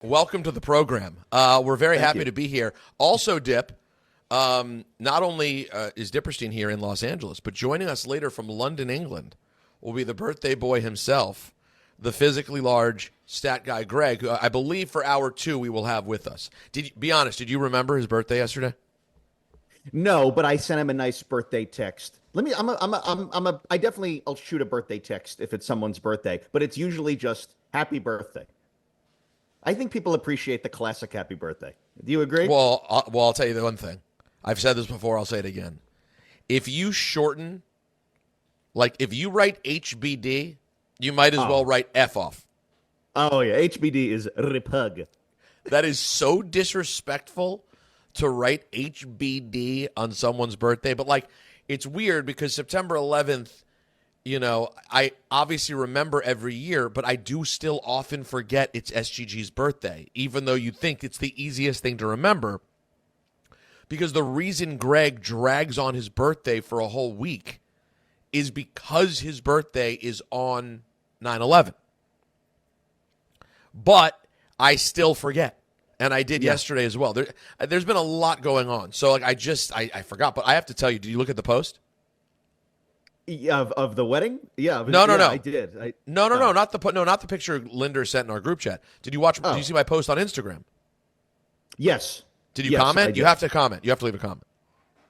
Welcome to the program. We're very happy to be here. Also, Dip, not only is Dipperstein here in Los Angeles, but joining us later from London, England, will be the birthday boy himself, the physically large stat guy Greg, who I believe for hour 2 we will have with us. Be honest, did you remember his birthday yesterday? No, but I sent him a nice birthday text. I'll shoot a birthday text if it's someone's birthday, but it's usually just happy birthday. I think people appreciate the classic happy birthday. Do you agree? Well, I'll tell you the one thing. I've said this before. I'll say it again. If you shorten, if you write HBD, you might as well write F off. Oh, yeah. HBD is repug. That is so disrespectful to write HBD on someone's birthday. But, it's weird because September 11th, I obviously remember every year, but I do still often forget it's SGG's birthday, even though you think it's the easiest thing to remember. Because the reason Greg drags on his birthday for a whole week is because his birthday is on 9/11. But I still forget. And I did yesterday as well. There's been a lot going on. So, I forgot. But I have to tell you, did you look at the post? Of the wedding? Yeah. No. I did. No, not the picture Linder sent in our group chat. Did you watch? Did you see my post on Instagram? Yes. Did you comment? You have to comment. You have to leave a comment.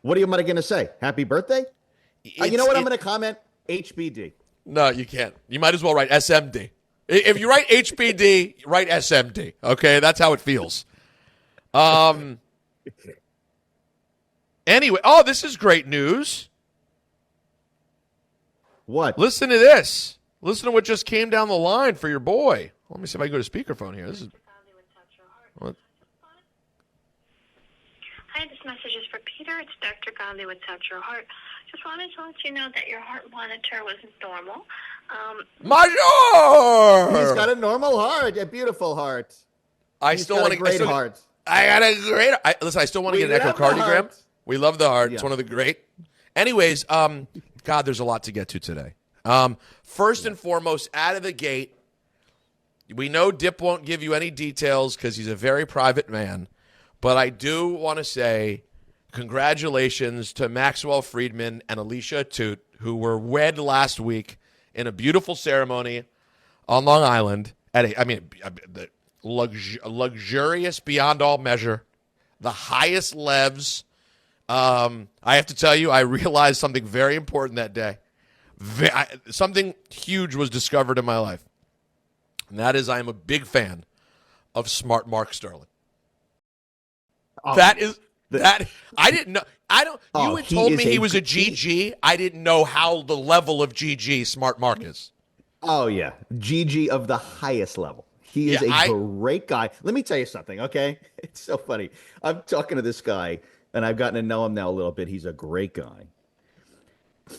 What am I going to say? Happy birthday? You know what? I'm going to comment HBD. No, you can't. You might as well write SMD. If you write HBD, write SMD. Okay, that's how it feels. Anyway, this is great news. What? Listen to this. Listen to what just came down the line for your boy. Let me see if I can go to speakerphone here. This is. What? Hi, this message is for Peter. It's Dr. Godley with Touch Your Heart. Just wanted to let you know that your heart monitor was normal. Major! He's got a normal heart, a beautiful heart. Heart. I got a great. Listen, I still want to get an echocardiogram. We love the heart. Yeah. It's one of the great. Anyways, God, there's a lot to get to today. First and foremost, out of the gate, we know Dip won't give you any details because he's a very private man. But I do want to say congratulations to Maxwell Friedman and Alicia Toot, who were wed last week in a beautiful ceremony on Long Island. Luxurious beyond all measure, the highest levels. I have to tell you, I realized something very important that day. Something huge was discovered in my life, and that is I am a big fan of Smart Mark Sterling. I didn't know. You had told me he was a GG. I didn't know how the level of GG Smart Mark is. Oh yeah, GG of the highest level. He is a great guy. Let me tell you something, okay? It's so funny. I'm talking to this guy, and I've gotten to know him now a little bit. He's a great guy.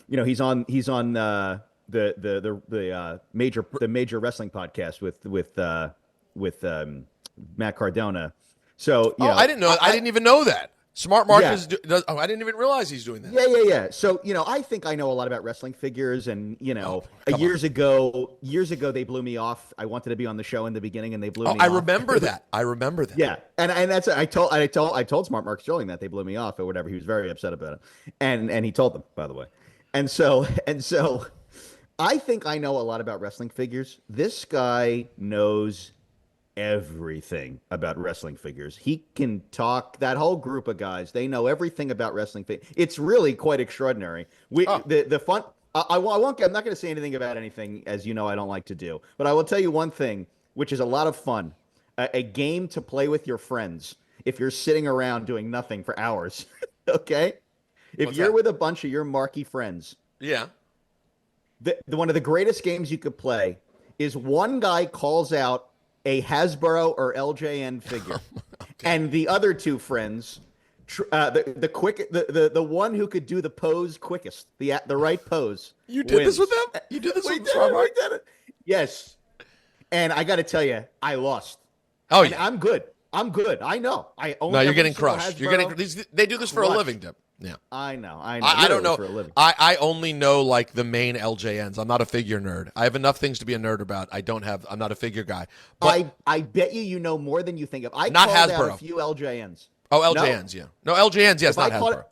He's on the major wrestling podcast with Matt Cardona. So I didn't know. I didn't even know that. Smart Mark I didn't even realize he's doing that. Yeah. So I think I know a lot about wrestling figures, and years ago they blew me off. I wanted to be on the show in the beginning, and they blew me off. I remember that. Yeah, and that's I told Smart Mark Sterling that they blew me off or whatever. He was very upset about it, and he told them, by the way, and so I think I know a lot about wrestling figures. This guy knows everything about wrestling figures. He can talk. That whole group of guys, they know everything about wrestling figures. It's really quite extraordinary. The fun. I won't. I'm not going to say anything about anything, as you know, I don't like to do. But I will tell you one thing, which is a lot of fun. A game to play with your friends if you're sitting around doing nothing for hours. Okay, if you're with a bunch of your marquee friends. Yeah. One of the greatest games you could play is one guy calls out a Hasbro or LJN figure, and the other two friends, the one who could do the pose quickest, the right pose. You did this with them? You did this with them? We did it. Yes, and I got to tell you, I lost. Oh and yeah, I'm good. I'm good. I know. I own. No, you're getting crushed. You're getting. They do this for a living, Dip. Yeah. I know. I don't know. For a living. I only know like the main LJNs. I'm not a figure nerd. I have enough things to be a nerd about. I'm not a figure guy. But I bet you know more than you think of. I not called Hasbro. out a few LJNs. Oh, LJNs, yeah. No, LJNs, yes, not Hasbro.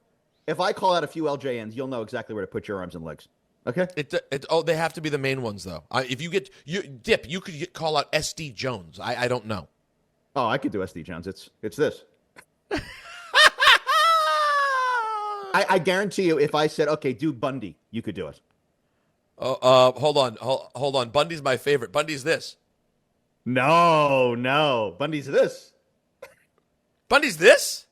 If I call out a few LJNs, you'll know exactly where to put your arms and legs. Okay. They have to be the main ones though. If you get Dip, you could call out SD Jones. I don't know. Oh, I could do SD Jones. It's this. I guarantee you, if I said, okay, do Bundy, you could do it. Hold on. Bundy's my favorite. Bundy's this. No. Bundy's this. Bundy's this?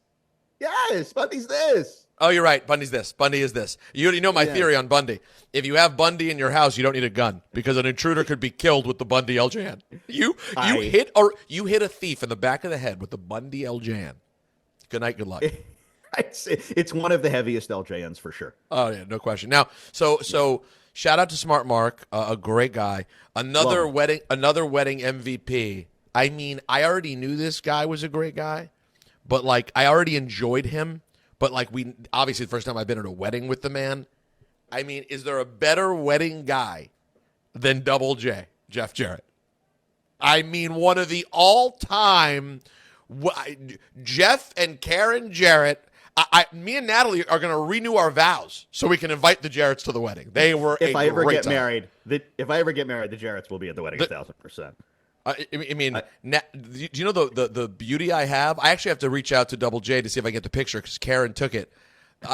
Yes, Bundy's this. Oh, you're right. Bundy's this. Bundy is this. You already know my theory on Bundy. If you have Bundy in your house, you don't need a gun because an intruder could be killed with the Bundy LJN. You hit a thief in the back of the head with the Bundy LJN. Good night, good luck. It's one of the heaviest LJNs for sure. Oh yeah, no question. Now, so shout out to Smart Mark, a great guy. Another wedding MVP. I mean, I already knew this guy was a great guy, but like I already enjoyed him. But like obviously the first time I've been at a wedding with the man. I mean, is there a better wedding guy than Double J, Jeff Jarrett? I mean, one of the all-time Jeff and Karen Jarrett. Me and Natalie are going to renew our vows so we can invite the Jarretts to the wedding. They were if I ever get married, the Jarretts will be at the wedding 1,000%. I mean, do you know the beauty I have? I actually have to reach out to Double J to see if I get the picture because Karen took it.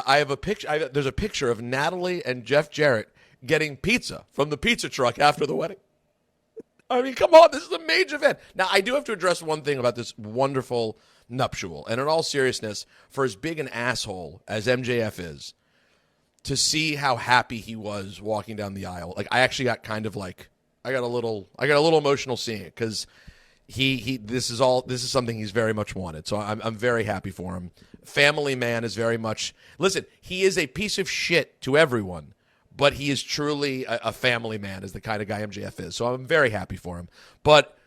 I have a picture. There's a picture of Natalie and Jeff Jarrett getting pizza from the pizza truck after the wedding. I mean, come on, this is a major event. Now, I do have to address one thing about this wonderful nuptial. And in all seriousness, for as big an asshole as MJF is, to see how happy he was walking down the aisle, like I actually got kind of like, I got a little emotional seeing it because this is something he's very much wanted. So I'm very happy for him. Family man is very much, listen, he is a piece of shit to everyone, but he is truly a family man, is the kind of guy MJF is. So I'm very happy for him. But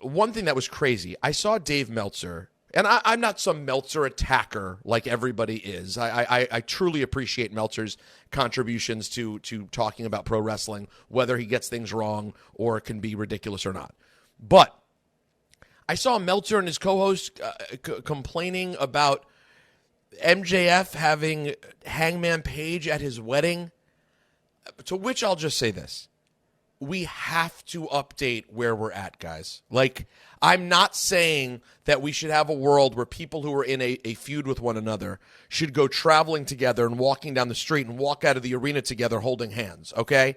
one thing that was crazy, I saw Dave Meltzer, and I'm not some Meltzer attacker like everybody is. I truly appreciate Meltzer's contributions to talking about pro wrestling, whether he gets things wrong or it can be ridiculous or not. But I saw Meltzer and his co-host complaining about MJF having Hangman Page at his wedding, to which I'll just say this. We have to update where we're at, guys. Like, I'm not saying that we should have a world where people who are in a feud with one another should go traveling together and walking down the street and walk out of the arena together holding hands, okay?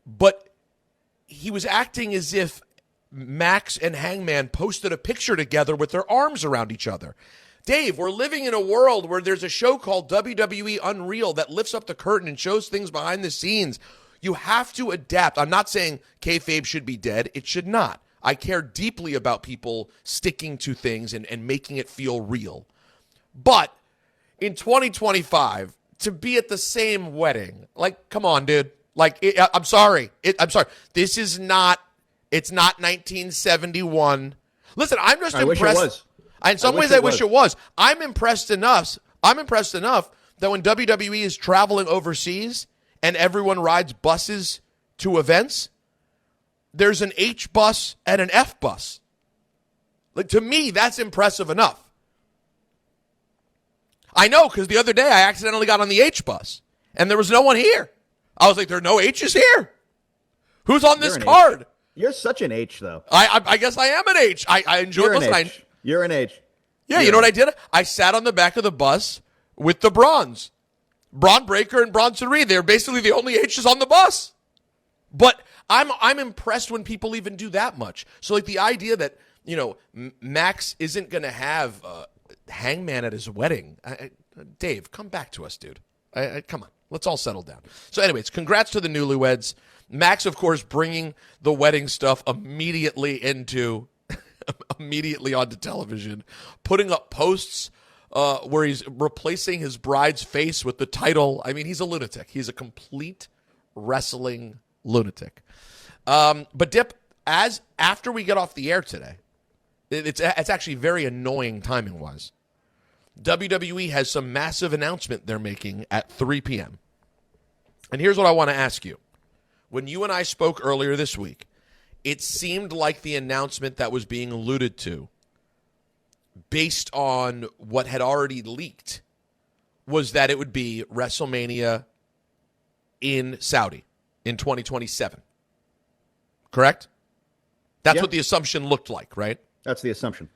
But he was acting as if Max and Hangman posted a picture together with their arms around each other. Dave, we're living in a world where there's a show called WWE Unreal that lifts up the curtain and shows things behind the scenes. You have to adapt. I'm not saying kayfabe should be dead. It should not. I care deeply about people sticking to things and making it feel real. But in 2025, to be at the same wedding, like, come on, dude. Like, I'm sorry. I'm sorry. This is not, it's not 1971. Listen, I'm just impressed. Wish it was. In some ways, I wish it was. I'm impressed enough that when WWE is traveling overseas and everyone rides buses to events, there's an H bus and an F bus. Like, to me, that's impressive enough. I know, because the other day I accidentally got on the H bus and there was no one here. I was like, there are no H's here. Who's on this card? You're such an H, though. I guess I am an H. I enjoy listening. You're an H. Yeah, you know what I did? I sat on the back of the bus with the Bronze. Braun Breaker and Bronson Reed. They're basically the only H's on the bus. But I'm impressed when people even do that much. So, like, the idea that, you know, Max isn't going to have Hangman at his wedding. Dave, come back to us, dude. Come on. Let's all settle down. So, anyways, congrats to the newlyweds. Max, of course, bringing the wedding stuff immediately onto television, putting up posts where he's replacing his bride's face with the title. I mean, he's a lunatic. He's a complete wrestling lunatic. But Dip, after we get off the air today, It's actually very annoying timing-wise. WWE has some massive announcement they're making at 3 p.m. And here's what I want to ask you. When you and I spoke earlier this week, it seemed like the announcement that was being alluded to, based on what had already leaked, was that it would be WrestleMania in Saudi in 2027. Correct? That's what the assumption looked like, right? That's the assumption.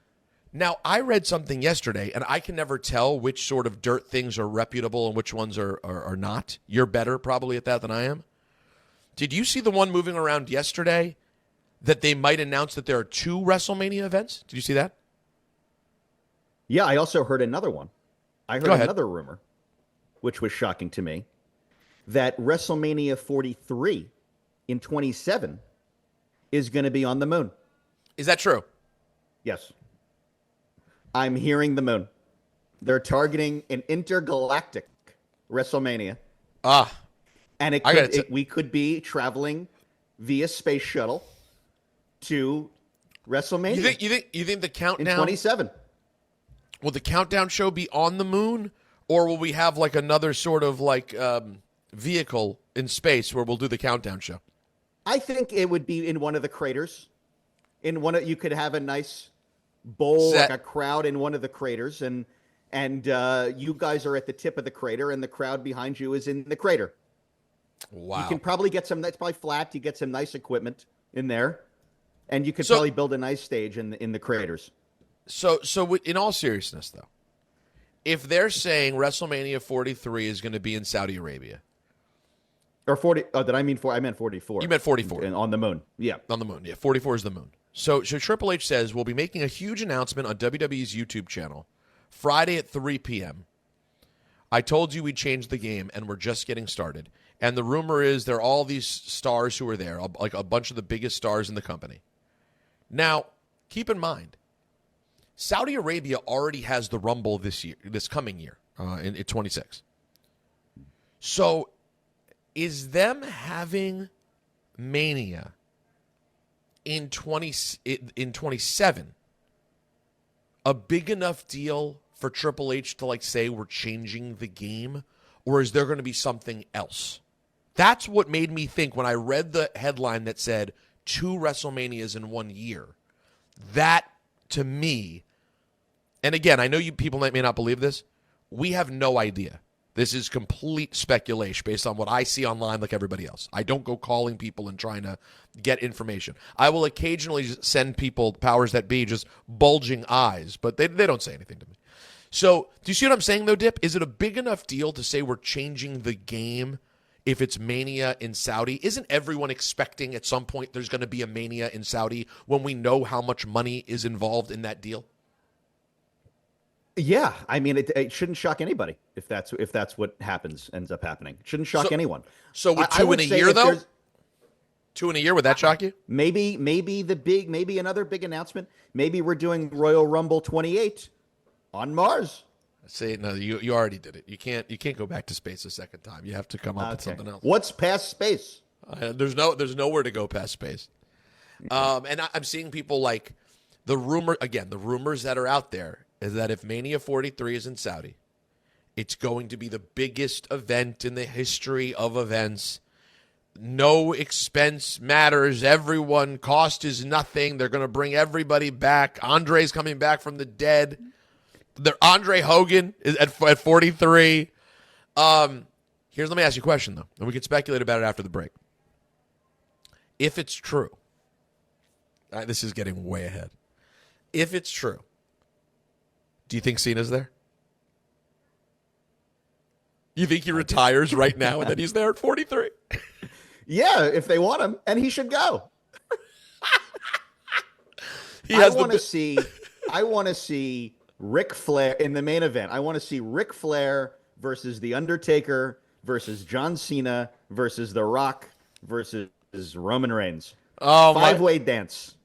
Now, I read something yesterday, and I can never tell which sort of dirt things are reputable and which ones are not. You're better probably at that than I am. Did you see the one moving around yesterday that they might announce that there are 2 WrestleMania events? Did you see that? Yeah, I also heard another one. I heard another rumor, which was shocking to me, that WrestleMania 43 in 27 is going to be on the moon. Is that true? Yes. I'm hearing the moon. They're targeting an intergalactic WrestleMania. And we could be traveling via space shuttle to WrestleMania. You think the countdown in 27? Will the countdown show be on the moon, or will we have like another sort of like vehicle in space where we'll do the countdown show? I think it would be in one of the craters. You could have a nice bowl, like a crowd in one of the craters, and you guys are at the tip of the crater, and the crowd behind you is in the crater. Wow! You can probably get some. That's probably flat. You get some nice equipment in there, and you could probably build a nice stage in the craters. So in all seriousness, though, if they're saying WrestleMania 43 is going to be in Saudi Arabia, or 40, did I mean 4? I meant 44. You meant 44 on the moon. Yeah, on the moon. Yeah, 44 is the moon. So Triple H says we'll be making a huge announcement on WWE's YouTube channel Friday at 3 p.m. I told you we'd change the game, and we're just getting started. And the rumor is there are all these stars who are there, like a bunch of the biggest stars in the company. Now, keep in mind, Saudi Arabia already has the Rumble this coming year, in 26. So, is them having Mania in 27 a big enough deal for Triple H to say we're changing the game, or is there going to be something else? That's what made me think when I read the headline that said 2 WrestleManias in 1 year. That, to me, and again, I know you people may not believe this, we have no idea. This is complete speculation based on what I see online like everybody else. I don't go calling people and trying to get information. I will occasionally send people, powers that be, just bulging eyes, but they don't say anything to me. So, do you see what I'm saying, though, Dip? Is it a big enough deal to say we're changing the game if it's Mania in Saudi? Isn't everyone expecting at some point there's going to be a Mania in Saudi when we know how much money is involved in that deal? Yeah, I mean, it shouldn't shock anybody if that's what ends up happening. It shouldn't shock anyone. So with 2 in a year, though? 2 in a year, would that shock you? Maybe another big announcement. Maybe we're doing Royal Rumble 28 on Mars. See, no, you already did it. You can't go back to space a second time. You have to come up with something else. What's past space? There's nowhere to go past space. And I'm seeing people like the rumors that are out there is that if Mania 43 is in Saudi, it's going to be the biggest event in the history of events. No expense matters. Cost is nothing. They're going to bring everybody back. Andre's coming back from the dead. Andre Hogan is at 43. Let me ask you a question, though, and we can speculate about it after the break. If it's true, this is getting way ahead. If it's true, do you think Cena's there? You think he retires right now and then he's there at 43? Yeah, if they want him, and he should go. I want to see Ric Flair in the main event. I want to see Ric Flair versus The Undertaker versus John Cena versus The Rock versus Roman Reigns. Oh, 5-way dance.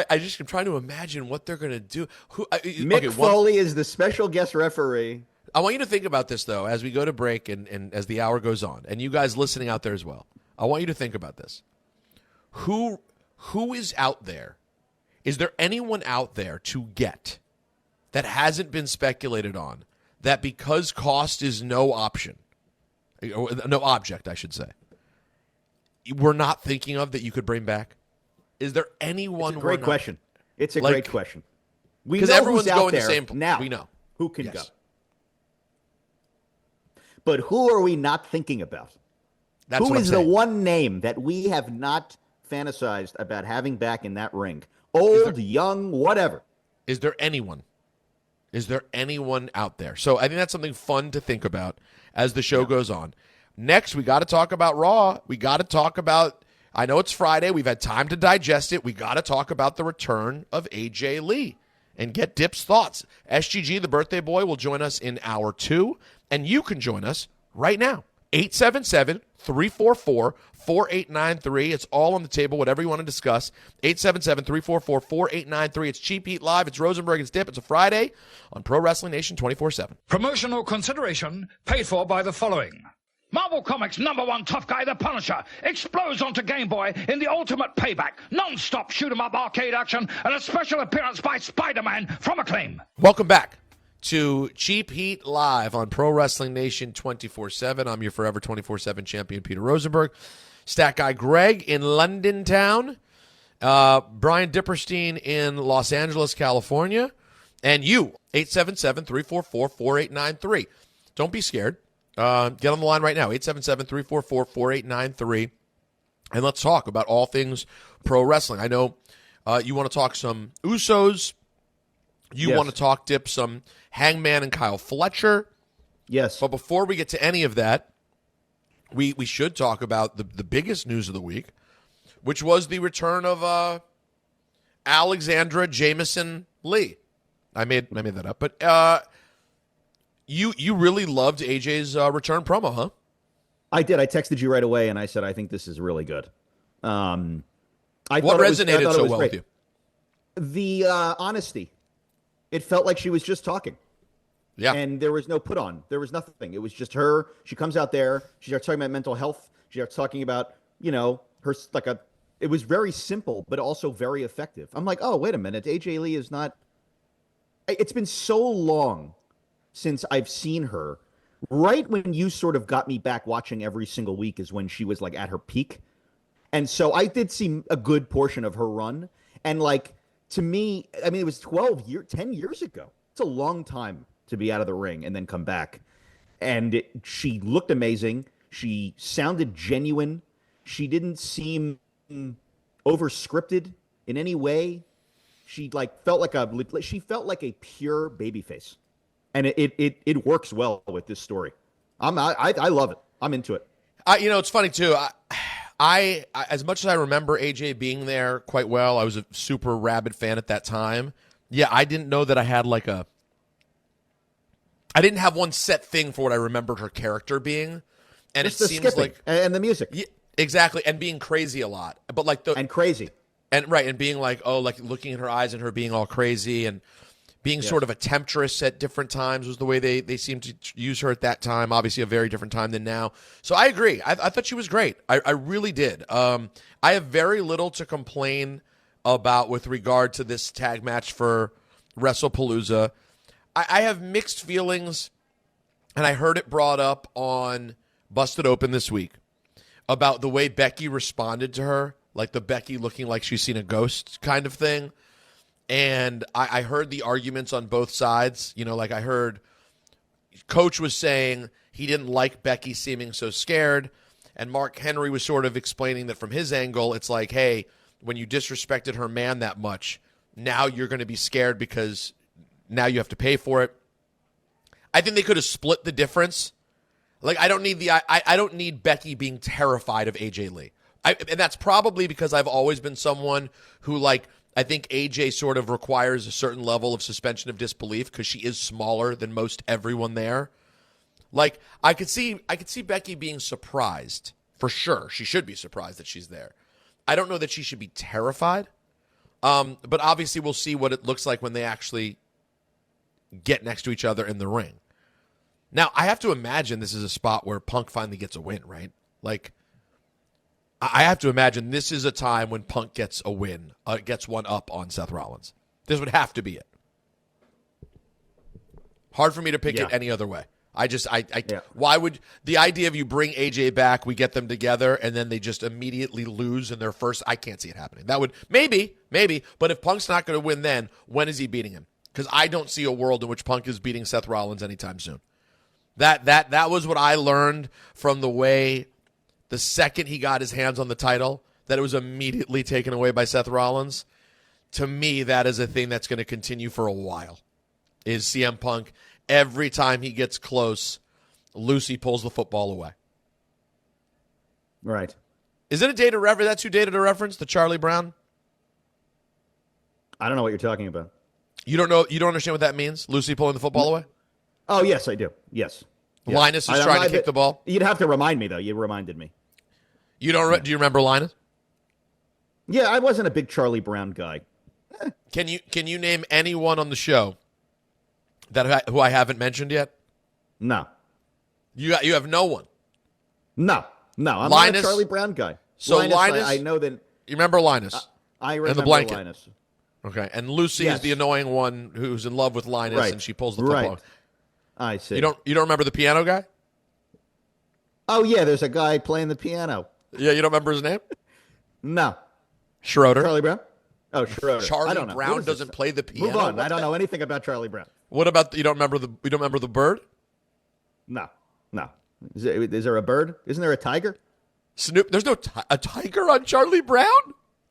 I just am trying to imagine what they're going to do. Mick Foley is the special guest referee. I want you to think about this, though, as we go to break and as the hour goes on, and you guys listening out there as well. I want you to think about this. Who is out there Is there anyone out there to get that hasn't been speculated on that because cost is no option, or no object, I should say, we're not thinking of that you could bring back? Is there anyone? It's a great question. It's a great question. Because everyone's going the same. Now, we know who can go. But who are we not thinking about? That's who what is I'm saying. the one name that we have not fantasized about having back in that ring? Old, young, whatever. Is there anyone? Is there anyone out there? So I think that's something fun to think about as the show goes on. Next, we got to talk about Raw. We got to talk about, I know it's Friday. We've had time to digest it. We got to talk about the return of AJ Lee and get Dip's thoughts. SGG, the birthday boy, will join us in hour 2, and you can join us right now. 877-344-4893. It's all on the table, whatever you want to discuss. 877-344-4893. It's Cheap Heat Live. It's Rosenberg. It's Dip. It's a Friday on Pro Wrestling Nation 24/7. Promotional consideration paid for by the following. Marvel Comics' #1 tough guy, the Punisher, explodes onto Game Boy in the ultimate payback, non-stop shoot-'em-up arcade action, and a special appearance by Spider-Man from Acclaim. Welcome back to Cheap Heat Live on Pro Wrestling Nation 24/7. I'm your forever 24/7 champion, Peter Rosenberg. Stat Guy Greg in London town. Brian Dipperstein in Los Angeles, California. And you, 877-344-4893. Don't be scared. Get on the line right now, 877-344-4893. And let's talk about all things pro wrestling. I know you want to talk some Usos. You want to talk, Dip, some Hangman and Kyle Fletcher. Yes. But before we get to any of that, we should talk about the biggest news of the week, which was the return of Alexandra Jameson Lee. I made that up. But you really loved AJ's return promo, huh? I did. I texted you right away, and I said, I think this is really good. What resonated so well with you? The honesty. It felt like she was just talking. Yeah. And there was no put on. There was nothing. It was just her. She comes out there. She starts talking about mental health. She starts talking about, her, it was very simple, but also very effective. I'm like, oh, wait a minute. AJ Lee is not. It's been so long since I've seen her. Right when you sort of got me back watching every single week is when she was like at her peak. And so I did see a good portion of her run. And to me, it was 10 years ago. It's a long time to be out of the ring and then come back. And she looked amazing. She sounded genuine. She didn't seem over-scripted in any way. She felt like a pure babyface. And it works well with this story. I love it. I'm into it. It's funny, too. I as much as I remember AJ being there quite well, I was a super rabid fan at that time. Yeah, I didn't know that I had I didn't have one set thing for what I remembered her character being. And just it the seems skipping like and the music. Yeah, exactly, and being crazy a lot. But and crazy. And right, and being looking in her eyes and her being all crazy and being sort of a temptress at different times was the way they seemed to use her at that time. Obviously, a very different time than now. So I agree. I thought she was great. I really did. I have very little to complain about with regard to this tag match for WrestlePalooza. I have mixed feelings, and I heard it brought up on Busted Open this week about the way Becky responded to her, like the Becky looking like she's seen a ghost kind of thing. And I heard the arguments on both sides. I heard Coach was saying he didn't like Becky seeming so scared. And Mark Henry was sort of explaining that from his angle, it's like, hey, when you disrespected her man that much, now you're going to be scared because now you have to pay for it. I think they could have split the difference. I don't need Becky being terrified of AJ Lee. And that's probably because I've always been someone who I think AJ sort of requires a certain level of suspension of disbelief because she is smaller than most everyone there. I could see Becky being surprised for sure. She should be surprised that she's there. I don't know that she should be terrified. But obviously we'll see what it looks like when they actually get next to each other in the ring. Now, I have to imagine this is a spot where Punk finally gets a win, right? I have to imagine this is a time when Punk gets a win, gets one up on Seth Rollins. This would have to be it. Hard for me to pick it any other way. Why would the idea of you bring AJ back, we get them together, and then they just immediately lose in their first? I can't see it happening. That would maybe, but if Punk's not going to win, then when is he beating him? Because I don't see a world in which Punk is beating Seth Rollins anytime soon. That was what I learned from the way the second he got his hands on the title, that it was immediately taken away by Seth Rollins. To me, that is a thing that's going to continue for a while. Is CM Punk, every time he gets close, Lucy pulls the football away. Right. Is it a data reference? That's who dated a reference? The Charlie Brown? I don't know what you're talking about. You don't know? You don't understand what that means? Lucy pulling the football away? Oh, yes, I do. Yes. Linus is trying to kick the ball? You'd have to remind me, though. You reminded me. You don't? Do you remember Linus? Yeah, I wasn't a big Charlie Brown guy. Can you name anyone on the show who I haven't mentioned yet? No. You have no one. No. I'm Linus, not a Charlie Brown guy. So Linus, I know that. You remember Linus? I remember and the blanket. Linus. Okay, and Lucy is the annoying one who's in love with Linus, and she pulls the football. Right. I see. You don't remember the piano guy? Oh yeah, there's a guy playing the piano. Yeah, you don't remember his name? No. Schroeder. Charlie Brown? Oh, Schroeder. Charlie Brown doesn't play the piano. Move on. I don't know anything about Charlie Brown. What about you don't remember the bird? No. Is there a bird? Isn't there a tiger? Snoop. There's no a tiger on Charlie Brown?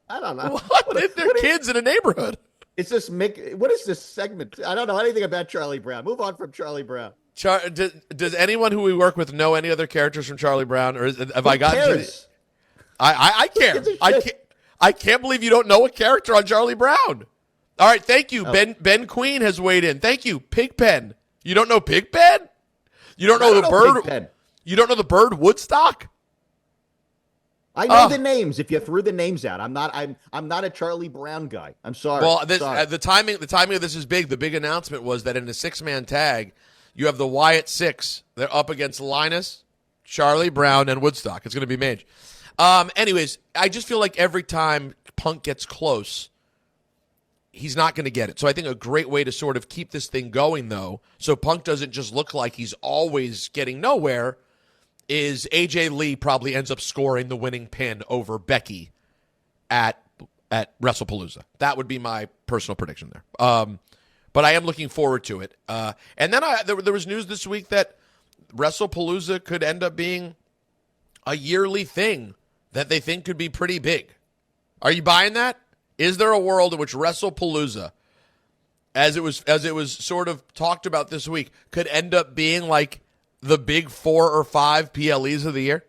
I don't know. What? They're kids in a neighborhood. It's just what is this segment? I don't know anything about Charlie Brown. Move on from Charlie Brown. Does anyone who we work with know any other characters from Charlie Brown, or have I gotten to the, I care. I can't believe you don't know a character on Charlie Brown. All right, thank you. Oh. Ben Queen has weighed in. Thank you. Pigpen. You don't know Pigpen? You don't know the bird? Pigpen. You don't know the bird Woodstock? I know the names. If you threw the names out, I'm not a Charlie Brown guy. I'm sorry. Well, the timing of this is big. The big announcement was that in a 6-man tag, you have the Wyatt Six. They're up against Linus, Charlie Brown, and Woodstock. It's going to be major. Anyways, I just feel like every time Punk gets close, he's not going to get it. So I think a great way to sort of keep this thing going, though, so Punk doesn't just look like he's always getting nowhere, is AJ Lee probably ends up scoring the winning pin over Becky at WrestlePalooza. That would be my personal prediction there. But I am looking forward to it. And then there was news this week that WrestlePalooza could end up being a yearly thing that they think could be pretty big. Are you buying that? Is there a world in which WrestlePalooza, as it was sort of talked about this week, could end up being like the big 4 or 5 PLEs of the year?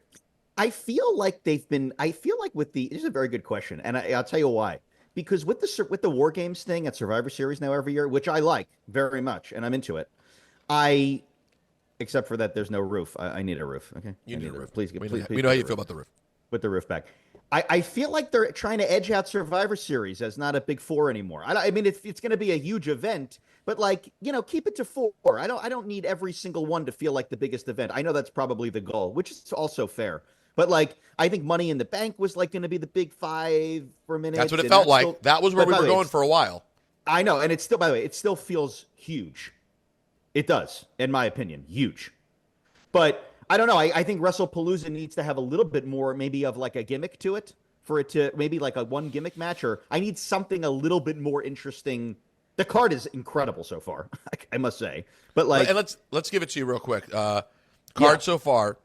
I feel like this is a very good question, and I'll tell you why. Because with the War Games thing at Survivor Series now every year, which I like very much, and I'm into it, except for that there's no roof. I need a roof. Okay, you need a roof. Please, we know how you feel about the roof. With the roof back. I feel like they're trying to edge out Survivor Series as not a big 4 anymore. I mean, it's going to be a huge event, but keep it to 4. I don't need every single one to feel like the biggest event. I know that's probably the goal, which is also fair. But I think Money in the Bank was going to be the big 5 for a minute. That's what it felt like. That was where we were going for a while. I know, and by the way, it still feels huge. It does, in my opinion, huge. But I don't know. I think WrestlePalooza needs to have a little bit more, maybe of a gimmick to it, for it to maybe a one gimmick match, or I need something a little bit more interesting. The card is incredible so far, I must say. But and let's give it to you real quick. Card so far: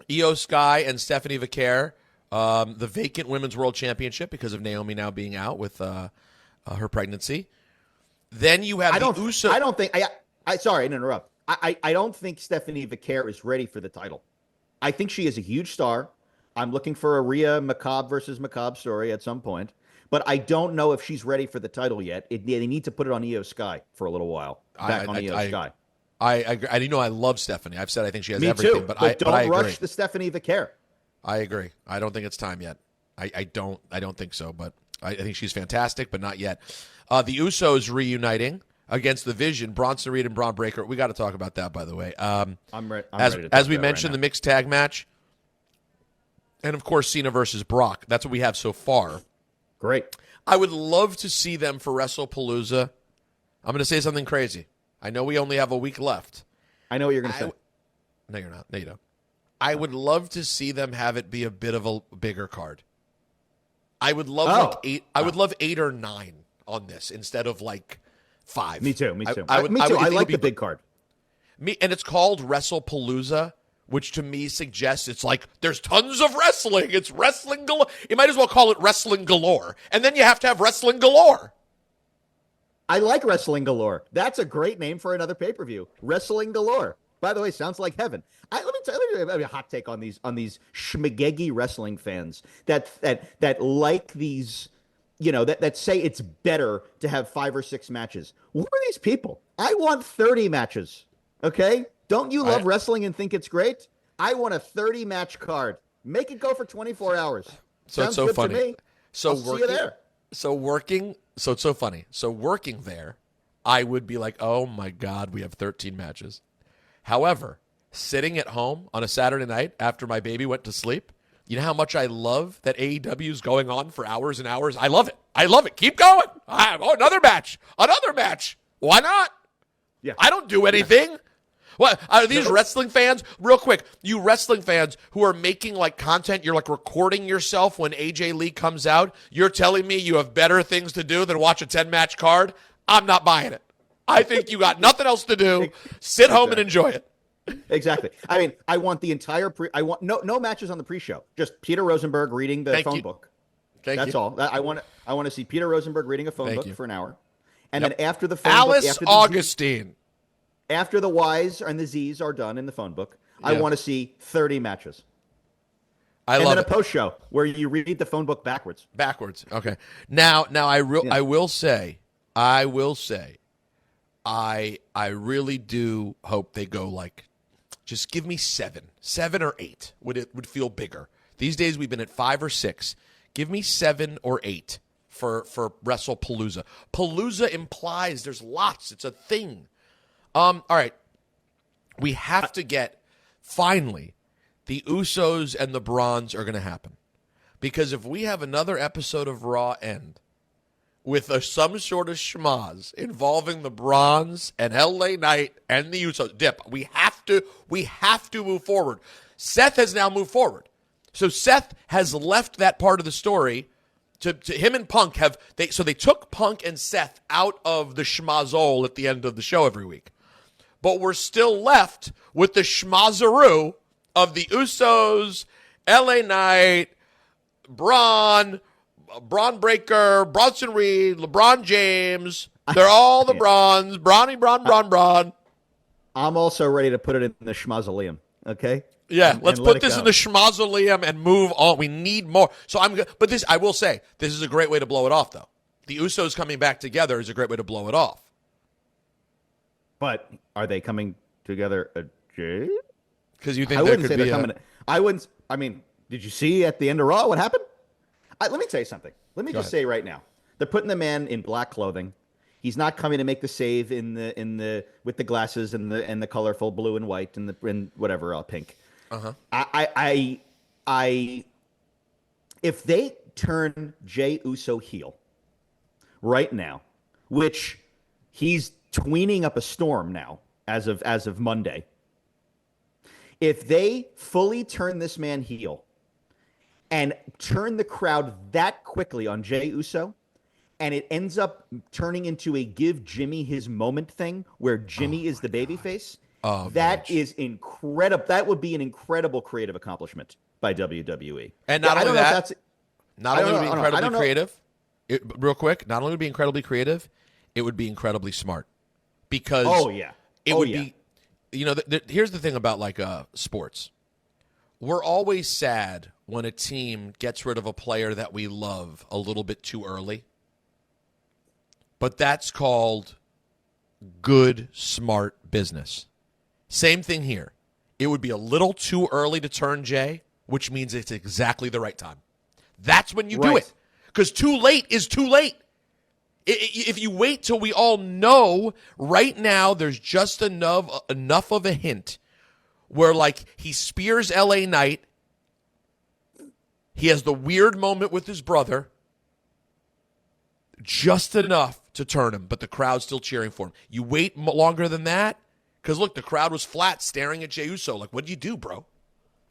Io Sky and Stephanie Vaquer, the vacant Women's World Championship because of Naomi now being out with her pregnancy. Then you have the Usos. I don't think. Sorry to interrupt. I don't think Stephanie Vaquer is ready for the title. I think she is a huge star. I'm looking for a Rhea Macabre versus Macabre story at some point. But I don't know if she's ready for the title yet. They need to put it on Io Sky for a little while. Back on Io Sky. I love Stephanie. I've said I think she has Me everything. Too, but don't I agree. rush the Stephanie Vaquer. I agree. I don't think it's time yet. I don't think so. But I think she's fantastic, but not yet. The Usos reuniting against the Vision, Bronson Reed and Braun Breaker. We got to talk about that, by the way. I'm ready. As we mentioned, the mixed tag match. And, of course, Cena versus Brock. That's what we have so far. Great. I would love to see them for WrestlePalooza. I'm going to say something crazy. I know we only have a week left. I know what you're going to say. No, you're not. No, you don't. I would love to see them have it be a bit of a bigger card. I would love I would love 8 or 9 on this instead of like 5. Me too. Me too. I like the big card. And it's called WrestlePalooza, which to me suggests it's like there's tons of wrestling. It's wrestling galore. You might as well call it wrestling galore. And then you have to have wrestling galore. I like wrestling galore. That's a great name for another pay-per-view. Wrestling galore. By the way, sounds like heaven. Let me tell you a hot take on these schmagegi wrestling fans that like these, that say it's better to have 5 or 6 matches. Who are these people? I want 30 matches. Okay? Don't you love wrestling and think it's great? I want a 30-match card. Make it go for 24 hours. So Sounds it's so good funny. to me. I'll see you there. So it's so funny. So working there, I would be like, oh my God, we have 13 matches. However, sitting at home on a Saturday night after my baby went to sleep, you know how much I love that AEW is going on for hours and hours? I love it. I love it. Keep going. Another match. Another match. Why not? Yeah. I don't do anything. What are these wrestling fans? Real quick, you wrestling fans who are making like content, you're like recording yourself when AJ Lee comes out. You're telling me you have better things to do than watch a 10-match card? I'm not buying it. I think you got nothing else to do. Sit home and enjoy it. Exactly. I mean, I want the entire I want no matches on the pre-show. Just Peter Rosenberg reading the phone book. That's all. I want to see Peter Rosenberg reading a phone book for an hour, and then after the phone Alice book, Augustine. After the Y's and the Z's are done in the phone book, I want to see 30 matches. I love then a it. post show where you read the phone book backwards. Okay. Now I will say, I really do hope they go like, just give me 7 or 8. Would feel bigger. These days we've been at 5 or 6. Give me 7 or 8 for WrestlePalooza. Palooza implies there's lots. It's a thing. All right. We have to get, finally, the Usos and the Brawns are going to happen. Because if we have another episode of Raw end with some sort of schmaz involving the Brawns and LA Knight and the Usos, we have to move forward. Seth has now moved forward. So Seth has left that part of the story to him and Punk they took Punk and Seth out of the schmazole at the end of the show every week. But we're still left with the schmazaroo of the Usos, LA Knight, Braun Breaker, Bronson Reed, LeBron James. They're all the Brawns. Braun. I'm also ready to put it in the schmazauleum. Okay? Yeah, let's put this in the schmazauleum and move on. We need more. So I will say, this is a great way to blow it off, though. The Usos coming back together is a great way to blow it off. But are they coming together, Jay? Because you think there could be I wouldn't. I mean, did you see at the end of Raw what happened? Let me tell you something. Let me just say right now, they're putting the man in black clothing. He's not coming to make the save with the glasses and the colorful blue and white and whatever pink. If they turn Jey Uso heel right now, which he's tweening up a storm now as of Monday. If they fully turn this man heel and turn the crowd that quickly on Jey Uso, and it ends up turning into a give Jimmy his moment thing where Jimmy is the babyface, that is incredible. That would be an incredible creative accomplishment by WWE. And not only that, not only would it be incredibly creative, real quick, not only would it be incredibly creative, it would be incredibly smart. Because it would be, here's the thing about like sports. We're always sad when a team gets rid of a player that we love a little bit too early. But that's called good, smart business. Same thing here. It would be a little too early to turn Jay, which means it's exactly the right time. That's when you do it. Because too late is too late. If you wait till we all know, right now there's just enough of a hint where like he spears LA Knight He has the weird moment with his brother, just enough to turn him, but the crowd's still cheering for him. You wait longer than that, because look, the crowd was flat staring at Jey Uso. Like, what do you do, bro?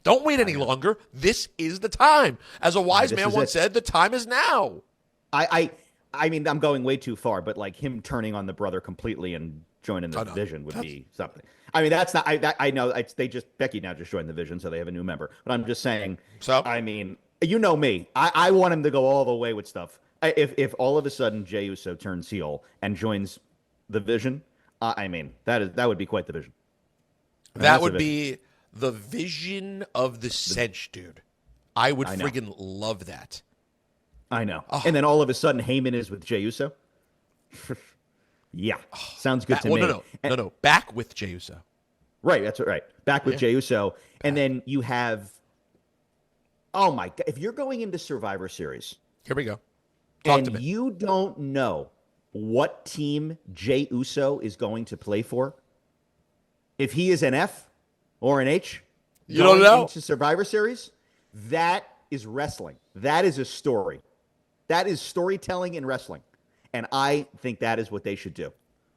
Don't wait any longer. This is the time. As a wise man once said, the time is now. I mean, I'm going way too far, but like him turning on the brother completely and joining the division would be something. I mean, that's not. I know Becky now just joined the Vision, so they have a new member. But I'm just saying. So I mean, you know me. I want him to go all the way with stuff. If all of a sudden Jey Uso turns heel and joins the Vision, I mean that would be quite the vision. That would be the vision of the cinch, dude. I would friggin' love that. I know. Oh. And then all of a sudden Heyman is with Jey Uso. Yeah, sounds good to me. No. Back with Jey Uso. Right, that's right. Back with Jey Uso, and then you have. Oh my God! If you're going into Survivor Series, here we go. And you don't know what team Jey Uso is going to play for, if he is an F or an H, you don't know. Into Survivor Series, that is wrestling. That is a story. That is storytelling in wrestling, and I think that is what they should do.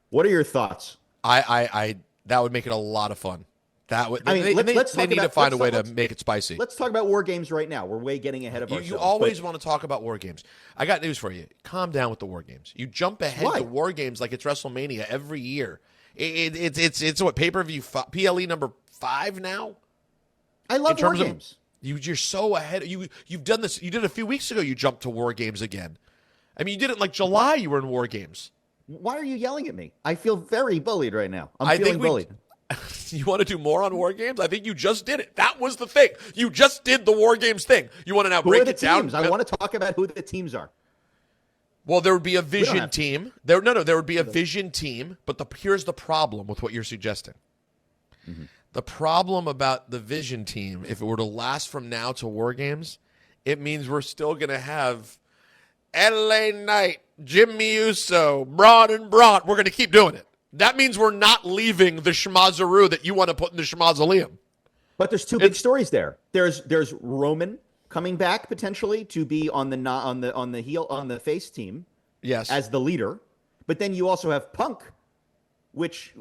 What are your thoughts? That would make it a lot of fun. That would. I mean, they need to find a way to make it spicy. Let's talk about War Games right now. We're way getting ahead of ourselves. You always want to talk about War Games. I got news for you. Calm down with the War Games. You jump ahead to War Games like it's WrestleMania every year. It's what, pay-per-view PLE number 5 now? I love War Games. You're so ahead. You've done this. You did it a few weeks ago. You jumped to War Games again. I mean, you did it in like July. You were in War Games. Why are you yelling at me? I feel very bullied right now. I'm feeling bullied. You want to do more on War Games? I think you just did it. That was the thing. You just did the War Games thing. You want to now break it down? I want to talk about who the teams are. Well, there would be a Vision team. There would be a Vision team. But here's the problem with what you're suggesting. Mm-hmm. The problem about the Vision team, if it were to last from now to War Games, it means we're still going to have LA Knight, Jimmy Uso, Braun and Braun. We're going to keep doing it. That means we're not leaving the schmazaroo that you want to put in the schmazauleum. But there's two big stories there. There's Roman coming back potentially to be on the face team, yes, as the leader. But then you also have Punk, which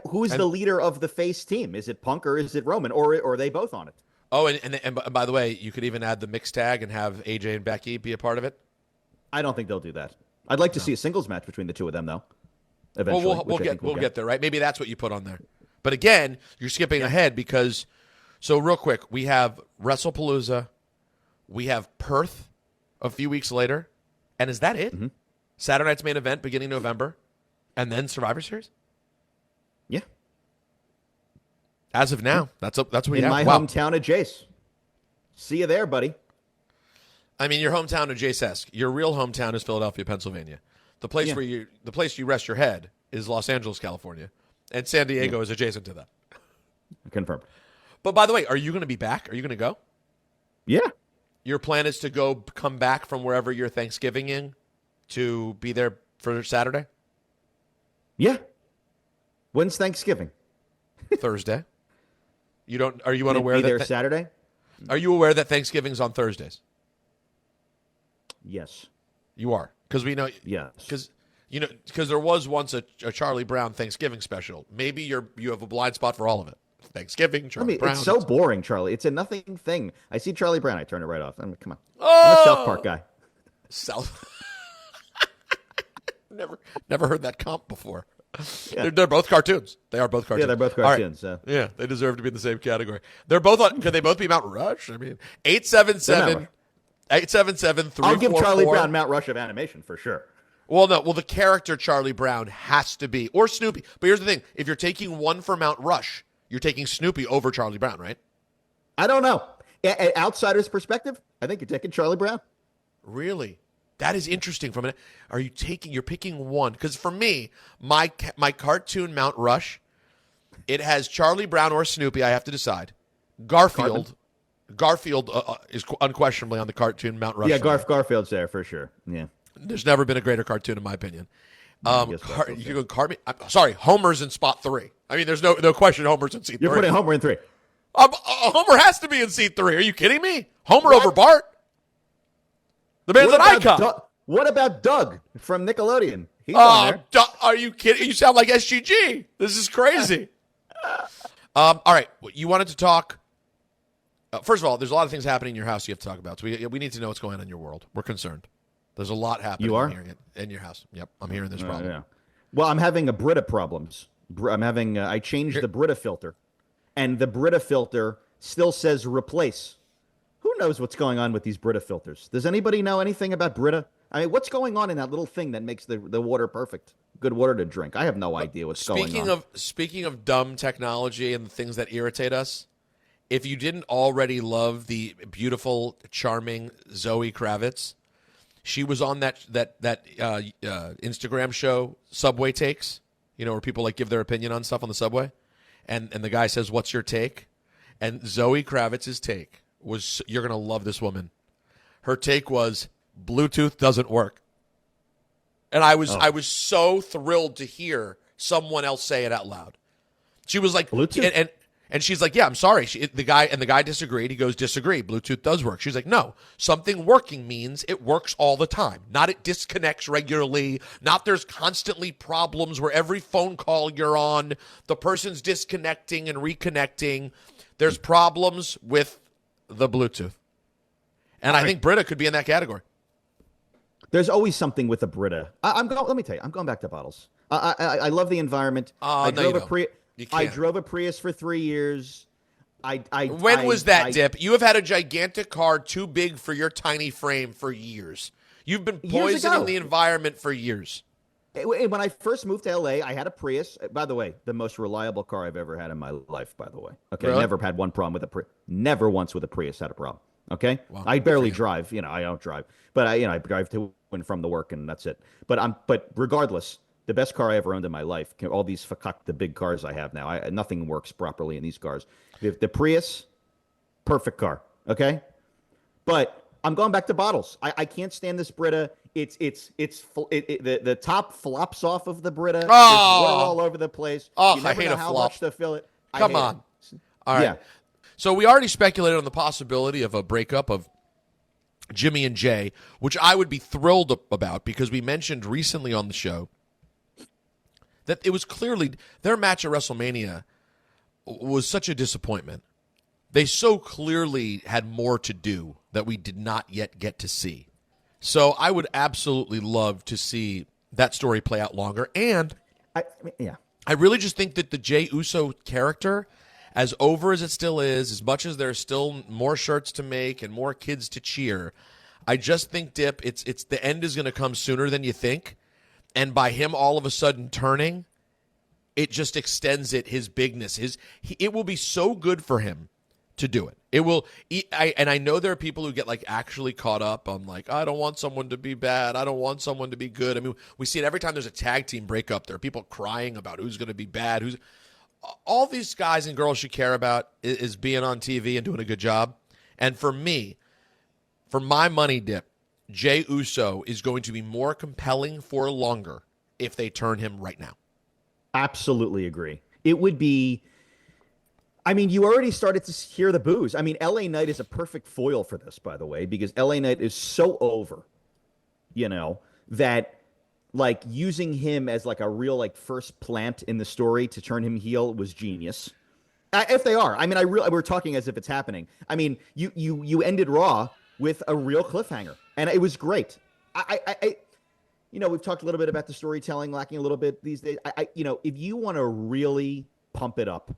who is the leader of the face team? Is it Punk or is it Roman, or are they both on it? Oh, and by the way, you could even add the mixed tag and have AJ and Becky be a part of it. I don't think they'll do that. I'd like to see a singles match between the two of them, though. Eventually, we'll get there, right? Maybe that's what you put on there. But again, you're skipping ahead because, so real quick, we have WrestlePalooza, we have Perth a few weeks later, and is that it? Mm-hmm. Saturday night's main event beginning November, and then Survivor Series? Yeah. As of now, that's what we have. In my hometown of Jace. See you there, buddy. I mean, your hometown of Jace-esque. Your real hometown is Philadelphia, Pennsylvania. The place the place you rest your head is Los Angeles, California, and San Diego is adjacent to that. Confirmed. But by the way, are you going to be back? Are you going to go? Yeah. Your plan is to come back from wherever you're Thanksgiving in to be there for Saturday? Yeah. When's Thanksgiving? Thursday. Are you unaware that there Saturday? Are you aware that Thanksgiving's on Thursdays? Yes. You are. Because we know, because there was once a Charlie Brown Thanksgiving special. Maybe you have a blind spot for all of it. Thanksgiving, Charlie Brown. It's so boring, Charlie. It's a nothing thing. I see Charlie Brown, I turn it right off. Come on. I'm a South Park guy. Never heard that comp before. Yeah. They're both cartoons. They are both cartoons. Yeah, they're both cartoons. Right. Yeah, they deserve to be in the same category. They're both on. Could they both be Mount Rush? I mean, 877. 877-344. I'll give Charlie Brown Mount Rush of animation for sure. Well, no. Well, the character Charlie Brown has to be, or Snoopy. But here's the thing. If you're taking one for Mount Rush, you're taking Snoopy over Charlie Brown, right? I don't know. Outsider's perspective, I think you're taking Charlie Brown. Really? That is interesting. You're picking one? Because for me, my cartoon Mount Rush, it has Charlie Brown or Snoopy. I have to decide. Garfield is unquestionably on the cartoon Mount Rushmore. Yeah, Garfield's there for sure. Yeah. There's never been a greater cartoon, in my opinion. You go Homer's in spot 3. I mean, there's no question Homer's in seat 3. You're putting Homer in 3. Homer has to be in seat 3. Are you kidding me? Homer over Bart? The man's an icon. What about Doug from Nickelodeon? He's on there. Are you kidding? You sound like SGG. This is crazy. All right. You wanted to talk. First of all, there's a lot of things happening in your house you have to talk about. So we need to know what's going on in your world. We're concerned. There's a lot happening here in your house. Yep, I'm hearing this problem. Yeah. Well, I'm having a Brita problems. I changed the Brita filter, and the Brita filter still says replace. Who knows what's going on with these Brita filters? Does anybody know anything about Brita? I mean, what's going on in that little thing that makes the water perfect? Good water to drink. I have no idea what's going on. Speaking of dumb technology and things that irritate us, if you didn't already love the beautiful, charming Zoe Kravitz, she was on that Instagram show, Subway Takes, where people give their opinion on stuff on the subway. And the guy says, "What's your take?" And Zoe Kravitz's take was, you're going to love this woman. Her take was, Bluetooth doesn't work. And I was so thrilled to hear someone else say it out loud. She was like, Bluetooth? And she's like, yeah, I'm sorry. The guy disagreed. He goes, disagree. Bluetooth does work. She's like, no, something working means it works all the time. Not it disconnects regularly. Not there's constantly problems where every phone call you're on, the person's disconnecting and reconnecting. There's problems with the Bluetooth. And I think Brita could be in that category. There's always something with a Brita. Let me tell you, I'm going back to bottles. I love the environment. I drove a Prius for 3 years. When was that, Dip? You have had a gigantic car too big for your tiny frame for years. You've been poisoning the environment for years. When I first moved to LA, I had a Prius. By the way, the most reliable car I've ever had in my life, by the way. Okay, really? Never had one problem with a Prius. Never once with a Prius had a problem. Okay? Wow. I barely drive. I don't drive. But I drive to and from the work, and that's it. But regardless, the best car I ever owned in my life. All these the big cars I have now. Nothing works properly in these cars. The Prius, perfect car. Okay? But I'm going back to bottles. I can't stand this Brita. The top flops off of the Brita. There's water all over the place. Oh, you never I hate know a how flop. much to fill it. Come on. All right. Yeah. So we already speculated on the possibility of a breakup of Jimmy and Jay, which I would be thrilled about because we mentioned recently on the show that it was clearly their match at WrestleMania was such a disappointment. They so clearly had more to do that we did not yet get to see. So I would absolutely love to see that story play out longer. And I really just think that the Jey Uso character, as over as it still is, as much as there's still more shirts to make and more kids to cheer, I just think, Dip, it's the end is going to come sooner than you think. And by him all of a sudden turning, it just extends his bigness. It will be so good for him to do it. It will. And I know there are people who get actually caught up on I don't want someone to be bad. I don't want someone to be good. I mean, we see it every time there's a tag team breakup. There are people crying about who's going to be bad. All these guys and girls should care about is being on TV and doing a good job. And for me, for my money, Dip, Jey Uso is going to be more compelling for longer if they turn him right now. Absolutely agree. It would be, you already started to hear the boos. LA Knight is a perfect foil for this, by the way, because LA Knight is so over, that using him as a real first plant in the story to turn him heel was genius. If they are, we're talking as if it's happening. You ended Raw with a real cliffhanger, and it was great. We've talked a little bit about the storytelling lacking a little bit these days. If you want to really pump it up,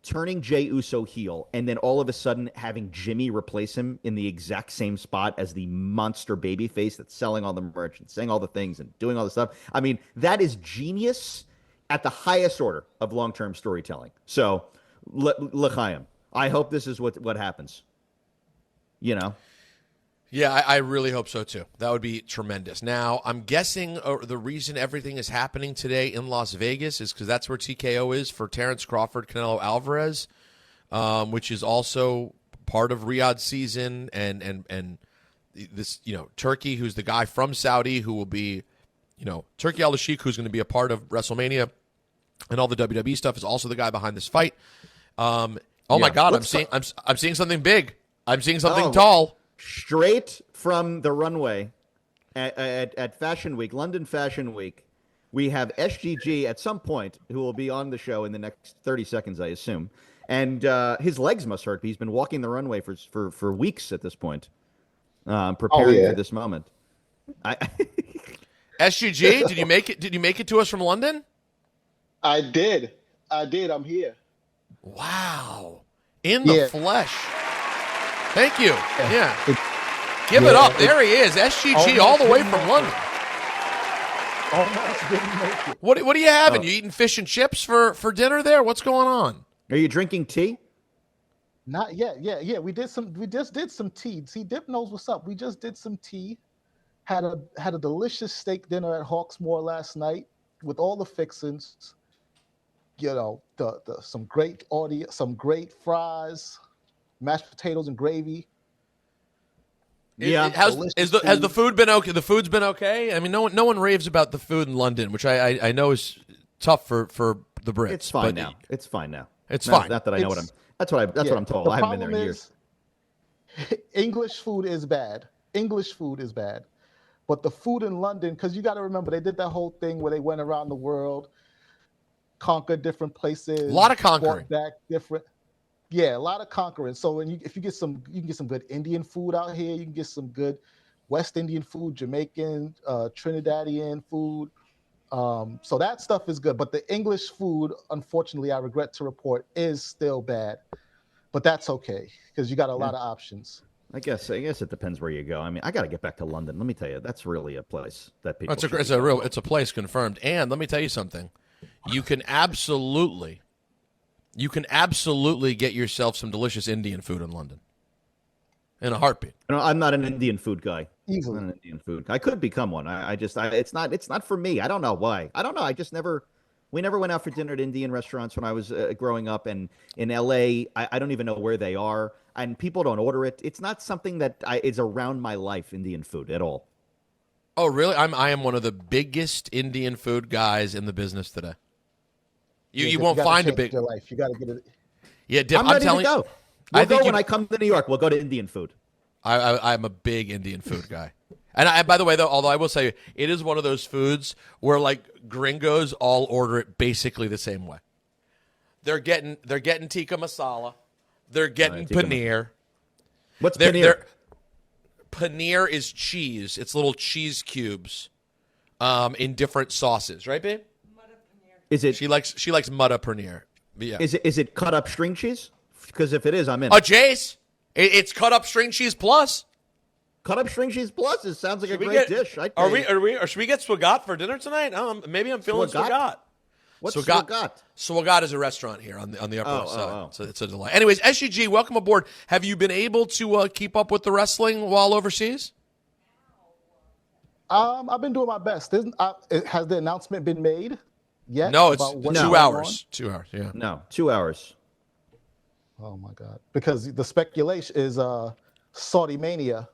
turning Jey Uso heel and then all of a sudden having Jimmy replace him in the exact same spot as the monster babyface that's selling all the merch and saying all the things and doing all the stuff. That is genius at the highest order of long-term storytelling. So, l'chaim. I hope this is what happens. Yeah, I really hope so, too. That would be tremendous. Now, I'm guessing the reason everything is happening today in Las Vegas is because that's where TKO is for Terrence Crawford, Canelo Alvarez, which is also part of Riyadh season. And this, Turkey, who's the guy from Saudi who will be, Turkey Al-Sheikh, who's going to be a part of WrestleMania and all the WWE stuff, is also the guy behind this fight. Oh my God! I'm seeing something big. I'm seeing something tall. Straight from the runway at Fashion Week, London Fashion Week, we have SGG at some point who will be on the show in the next 30 seconds, I assume. And his legs must hurt. He's been walking the runway for weeks at this point, preparing for this moment. SGG, did you make it? Did you make it to us from London? I did. I'm here. Wow, in the flesh. Thank you. Yeah, give it up. There he is, SGG, all the way from London. Almost didn't make it. What are you having? You eating fish and chips for dinner there? What's going on? Are you drinking tea? Not yet. Yeah. We just did some tea. See, Dip knows what's up. We just did some tea. Had a delicious steak dinner at Hawksmoor last night with all the fixings. You know, some great audio, some great fries, mashed potatoes and gravy. Yeah. Has the food been okay? The food's been okay. I mean, no one raves about the food in London, which I know is tough for the Brits. It's fine now. It's fine now. It's fine. Not that I know what I'm. That's what I'm told. I haven't been there in years. English food is bad. But the food in London, because you got to remember, they did that whole thing where they went around the world, conquered different places. A lot of conquering. Back different. Yeah, a lot of conquering. So if you get some, you can get some good Indian food out here. You can get some good West Indian food, Jamaican, Trinidadian food. So that stuff is good. But the English food, unfortunately, I regret to report, is still bad. But that's okay because you got a lot of options. I guess it depends where you go. I mean, I got to get back to London. Let me tell you, that's really a place that people. It's a place confirmed. And let me tell you something. You can absolutely get yourself some delicious Indian food in London. In a heartbeat. No, I'm not an Indian food guy. Easily. I'm not an Indian food. I could become one. It's not for me. I don't know why. I don't know. We never went out for dinner at Indian restaurants when I was growing up, and in LA, I don't even know where they are, and people don't order it. It's not something that is around my life, Indian food, at all. Oh, really? I am one of the biggest Indian food guys in the business today. You won't find a big. Your life. You got to get it. Yeah, Dip, I'm ready to go. We'll go when I come to New York. We'll go to Indian food. I'm a big Indian food guy. And by the way, though, although I will say it is one of those foods where like gringos all order it basically the same way. They're getting tikka masala. They're getting paneer. What's paneer? Paneer is cheese. It's little cheese cubes in different sauces, right, babe? Is it? She likes mutta paneer. Yeah. Is it cut up string cheese? Because if it is, I'm in. Jace, it's cut up string cheese plus. Cut up string cheese plus. It sounds like a great dish. Should we get swagat for dinner tonight? Maybe I'm feeling swagat. What's swagat? Swagat is a restaurant here on the Upper West Side. So it's a delight. Anyways, SGG, welcome aboard. Have you been able to keep up with the wrestling while overseas? I've been doing my best. Has the announcement been made yet? No, it's 2 hours. 2 hours, yeah. No, 2 hours. Oh, my God. Because the speculation is Saudi Mania.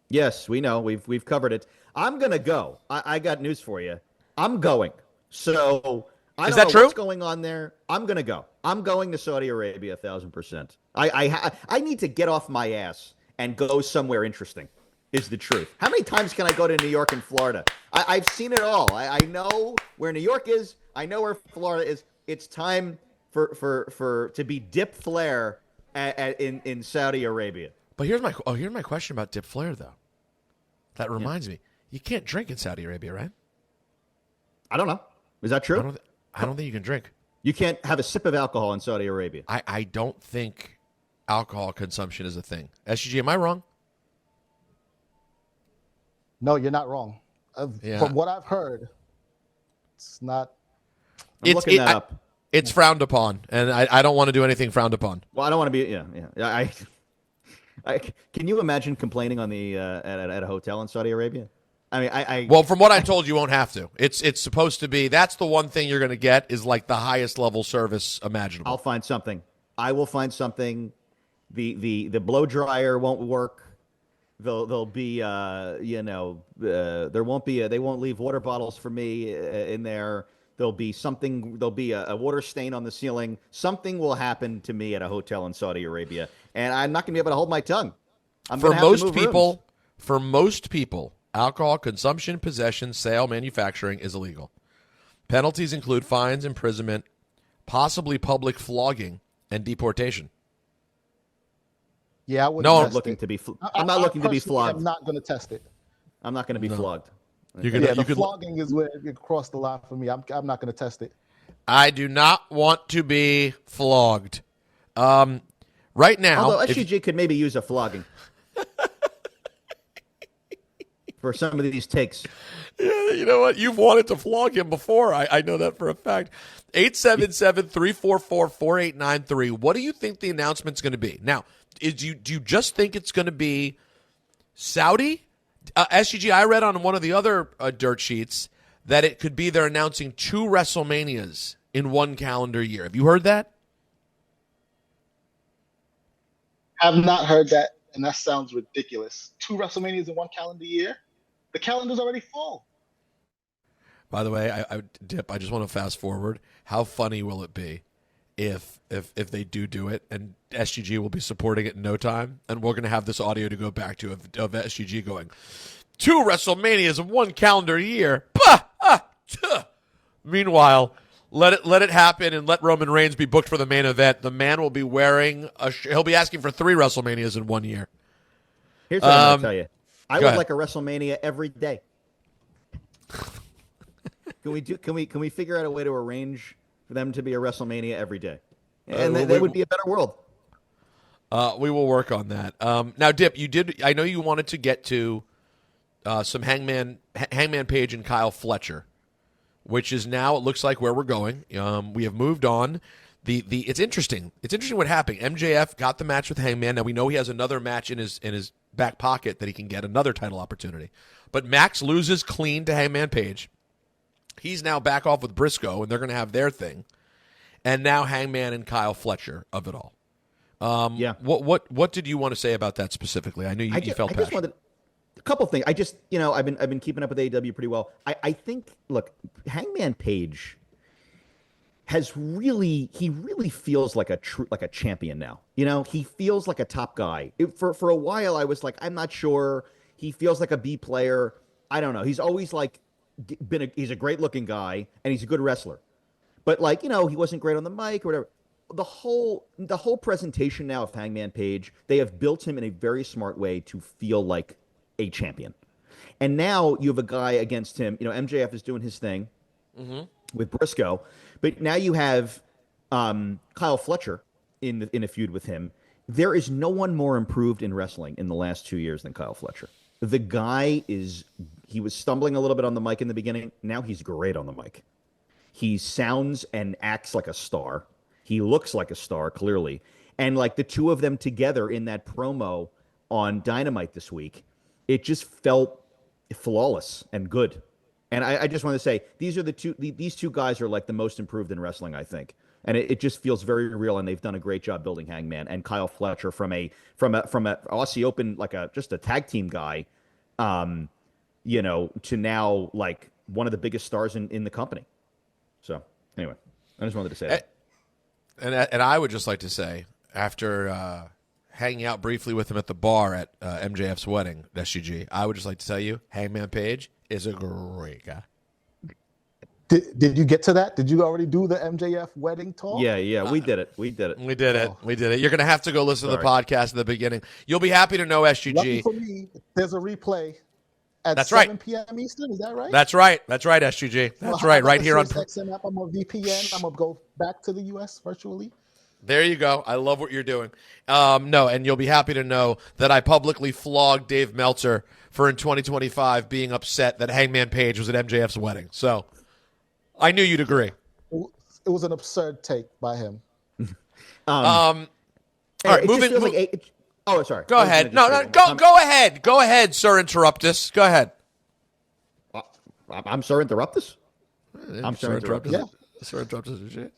Yes, we know. We've covered it. I'm going to go. I got news for you. I'm going. So I don't know what's going on there. I'm going to go. I'm going to Saudi Arabia 1,000%. I need to get off my ass and go somewhere interesting is the truth. How many times can I go to New York and Florida? I've seen it all. I know where New York is. I know where Florida is. It's time for to be Dip Flair in Saudi Arabia. But here's my question about Dip Flair, though. That reminds me. You can't drink in Saudi Arabia, right? I don't know. Is that true? I don't think you can drink. You can't have a sip of alcohol in Saudi Arabia. I don't think alcohol consumption is a thing. SGG, am I wrong? No, you're not wrong. From what I've heard, it's not. I'm looking that up. It's frowned upon, and I don't want to do anything frowned upon. Well, I don't want to be. Yeah. Can you imagine complaining on the at a hotel in Saudi Arabia? I mean, well, from what I'm told, you won't have to. It's supposed to be. That's the one thing you're going to get is like the highest level service imaginable. I'll find something. I will find something. The blow dryer won't work. There'll be there won't be they won't leave water bottles for me in there. There'll be something. There'll be a water stain on the ceiling. Something will happen to me at a hotel in Saudi Arabia, and I'm not going to be able to hold my tongue. For most people, alcohol consumption, possession, sale, manufacturing is illegal. Penalties include fines, imprisonment, possibly public flogging, and deportation. Yeah, I wouldn't. No, I'm looking to be. I'm not looking to be flogged. I'm not going to test it. I'm not going to be flogged. Flogging is where it crossed the line for me. I'm not going to test it. I do not want to be flogged. Right now, although SGG could maybe use a flogging for some of these takes. Yeah, you know what? You've wanted to flog him before. I know that for a fact. 877-344-4893. What do you think the announcement's going to be? Now, do you just think it's going to be Saudi? SGG, I read on one of the other dirt sheets that it could be they're announcing 2 WrestleManias in one calendar year. Have you heard that? I've not heard that, and that sounds ridiculous. 2 WrestleManias in one calendar year? The calendar's already full. By the way, I just want to fast forward. How funny will it be if they do it, and SGG will be supporting it in no time, and we're going to have this audio to go back to of SGG going, 2 WrestleManias in one calendar year. Meanwhile, let it happen and let Roman Reigns be booked for the main event. The man will be wearing he'll be asking for 3 WrestleManias in 1 year. Here's what I'm going to tell you. I would like a WrestleMania every day. Can we figure out a way to arrange for them to be a WrestleMania every day? And that would be a better world. We will work on that. Now, Dip, I know you wanted to get to some Hangman Page and Kyle Fletcher, which is now, it looks like, where we're going. We have moved on. It's interesting. It's interesting what happened. MJF got the match with Hangman. Now we know he has another match in his back pocket that he can get another title opportunity. But Max loses clean to Hangman Page. He's now back off with Briscoe, and they're going to have their thing. And now Hangman and Kyle Fletcher of it all. Yeah. What did you want to say about that specifically? I knew you felt passionate. A couple things. I've been keeping up with AEW pretty well. I think, look, Hangman Page he really feels like a champion now. You know, he feels like a top guy. For a while, I was like, I'm not sure. He feels like a B player. I don't know. He's always like he's a great looking guy and he's a good wrestler, but like, you know, he wasn't great on the mic or whatever. The whole presentation now of Hangman Page, they have built him in a very smart way to feel like a champion. And now you have a guy against him. You know, MJF is doing his thing with Briscoe, but now you have Kyle Fletcher in a feud with him. There is no one more improved in wrestling in the last 2 years than Kyle Fletcher. The guy he was stumbling a little bit on the mic in the beginning. Now he's great on the mic. He sounds and acts like a star. He looks like a star, clearly. And like the two of them together in that promo on Dynamite this week, it just felt flawless and good. And I just want to say, these two guys are like the most improved in wrestling, I think. And it just feels very real, and they've done a great job building Hangman and Kyle Fletcher from a Aussie Open, like just a tag team guy, you know, to now like one of the biggest stars in the company. So anyway, I just wanted to say that. And I would just like to say, after hanging out briefly with him at the bar at MJF's wedding, SGG, I would just like to tell you, Hangman Page is a great guy. Did you get to that? Did you already do the MJF wedding talk? Yeah, we did it. We did it. You're going to have to go listen to the podcast at the beginning. You'll be happy to know, SGG. Lucky for me, there's a replay at That's 7 right. p.m. Eastern. Is that right? That's right, SGG. That's right here on SiriusXM app. I'm on VPN. I'm going to go back to the U.S. virtually. There you go. I love what you're doing. No, and you'll be happy to know that I publicly flogged Dave Meltzer for in 2025 being upset that Hangman Page was at MJF's wedding. So I knew you'd agree. It was an absurd take by him. All right, moving. Sorry. Go ahead. Go ahead. Go ahead, Sir Interruptus. Go ahead. I'm Sir Interruptus? I'm Sir Interruptus. Yeah. Sir Interruptus.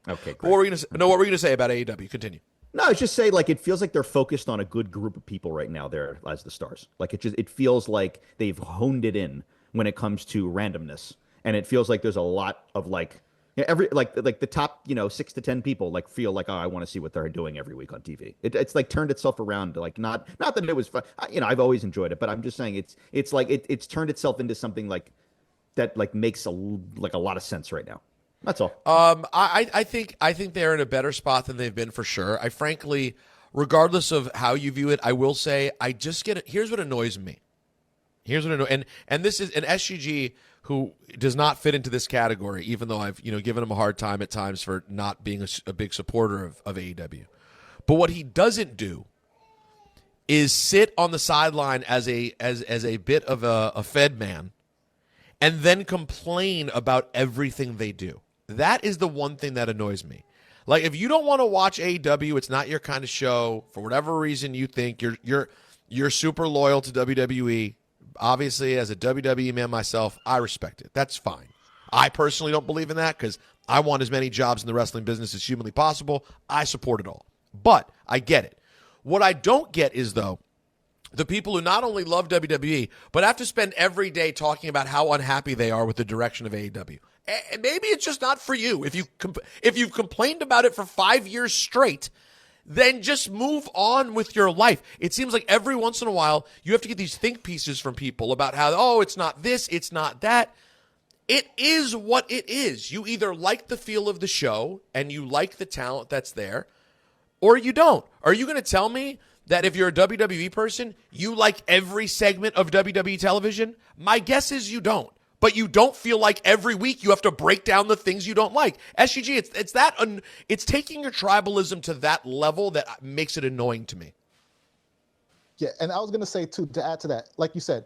Okay, great. What were we going to say about AEW? Continue. No, it's just say like it feels like they're focused on a good group of people right now there as the stars. Like it feels like they've honed it in when it comes to randomness. and it feels like there's a lot of like every like the top 6 to 10 people like feel like, oh, I want to see what they're doing every week on TV. It's like turned itself around to like not that it was fun. I've always enjoyed it, but I'm just saying it's like it's turned itself into something like that like makes a lot of sense right now. That's all. I think they're in a better spot than they've been for sure. I frankly, regardless of how you view it, I will say I just get it. Here's what annoys me. And this is an SGG who does not fit into this category, even though I've given him a hard time at times for not being a big supporter of AEW. But what he doesn't do is sit on the sideline as a bit of a Fed man and then complain about everything they do. That is the one thing that annoys me. Like, if you don't want to watch AEW, it's not your kind of show, for whatever reason you think you're super loyal to WWE. Obviously, as a WWE man myself, I respect it. That's fine. I personally don't believe in that because I want as many jobs in the wrestling business as humanly possible. I support it all. But I get it. What I don't get is, though, the people who not only love WWE, but have to spend every day talking about how unhappy they are with the direction of AEW. And maybe it's just not for you. If you've complained about it for 5 years straight, then just move on with your life. It seems like every once in a while you have to get these think pieces from people about how, oh, it's not this, it's not that. It is what it is. You either like the feel of the show and you like the talent that's there, or you don't. Are you going to tell me that if you're a WWE person, you like every segment of WWE television? My guess is you don't. But you don't feel like every week you have to break down the things you don't like. SGG, it's taking your tribalism to that level that makes it annoying to me. Yeah, and I was gonna say too, to add to that, like you said,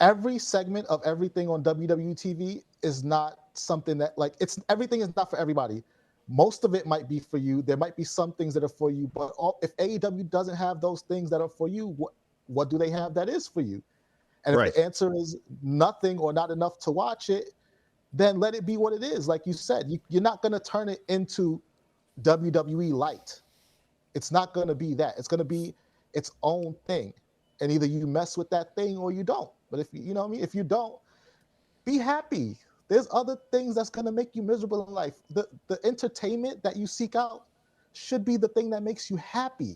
every segment of everything on WWE TV is not something that everything is not for everybody. Most of it might be for you. There might be some things that are for you, but if AEW doesn't have those things that are for you, what do they have that is for you? And if the answer is nothing or not enough to watch it, then let it be what it is. Like you said, you're not going to turn it into WWE Light. It's not going to be that. It's going to be its own thing. And either you mess with that thing or you don't. But if if you don't, be happy. There's other things that's going to make you miserable in life. The entertainment that you seek out should be the thing that makes you happy.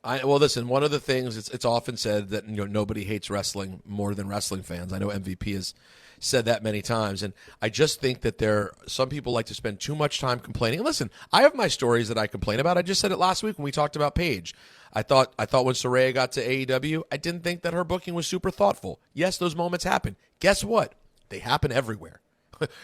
Well, listen, one of the things, it's often said that nobody hates wrestling more than wrestling fans. I know MVP has said that many times, and I just think that some people like to spend too much time complaining. And listen, I have my stories that I complain about. I just said it last week when we talked about Paige. I thought when Saraya got to AEW, I didn't think that her booking was super thoughtful. Yes, those moments happen. Guess what? They happen everywhere.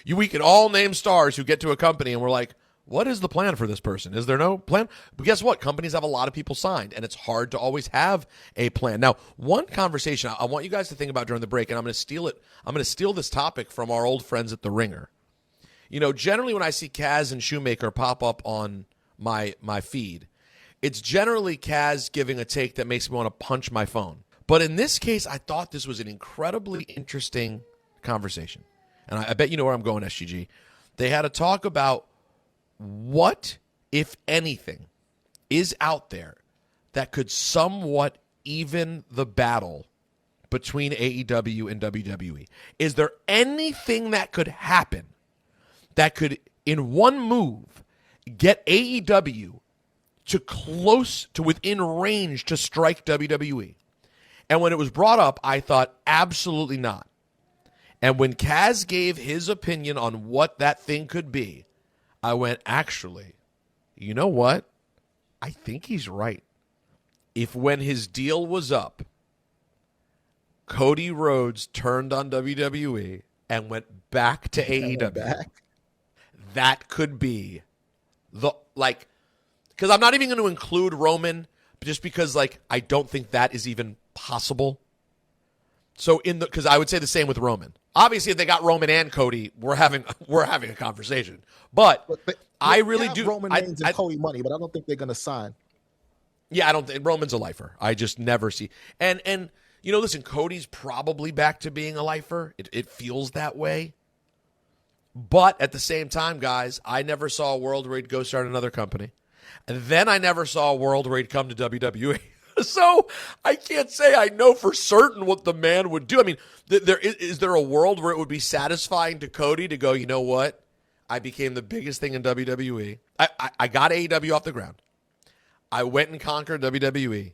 We could all name stars who get to a company and we're like, what is the plan for this person? Is there no plan? But guess what? Companies have a lot of people signed, and it's hard to always have a plan. Now, one conversation I want you guys to think about during the break, and I'm going to steal it. I'm going to steal this topic from our old friends at The Ringer. Generally when I see Kaz and Shoemaker pop up on my feed, it's generally Kaz giving a take that makes me want to punch my phone. But in this case, I thought this was an incredibly interesting conversation. And I bet you know where I'm going, SGG. They had a talk about what, if anything, is out there that could somewhat even the battle between AEW and WWE? Is there anything that could happen that could, in one move, get AEW to within range to strike WWE? And when it was brought up, I thought, absolutely not. And when Kaz gave his opinion on what that thing could be, I went, actually, you know what? I think he's right. If when his deal was up, Cody Rhodes turned on WWE and went back to AEW, that could be because I'm not even going to include Roman, just because I don't think that is even possible. So because I would say the same with Roman. Obviously, if they got Roman and Cody, we're having a conversation. But I really do. Roman Reigns and Cody money, but I don't think they're going to sign. Yeah, I don't think Roman's a lifer. I just never see. And listen, Cody's probably back to being a lifer. It feels that way. But at the same time, guys, I never saw a world where he'd go start another company. And then I never saw a world where he'd come to WWE. So I can't say I know for certain what the man would do. I mean, is there a world where it would be satisfying to Cody to go, you know what? I became the biggest thing in WWE. I got AEW off the ground. I went and conquered WWE.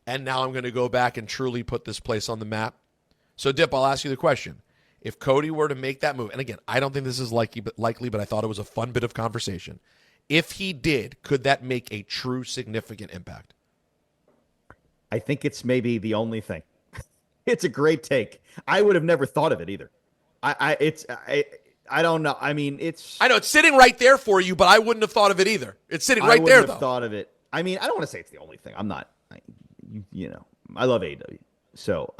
And now I'm going to go back and truly put this place on the map. So, Dip, I'll ask you the question. If Cody were to make that move, and again, I don't think this is likely, but I thought it was a fun bit of conversation. If he did, could that make a true significant impact? I think it's maybe the only thing. It's a great take. I would have never thought of it either. I don't know. I mean, I know it's sitting right there for you, but I wouldn't have thought of it either. It's sitting right there, though. I wouldn't have thought of it. I mean, I don't want to say it's the only thing. I'm not. I love AEW. So,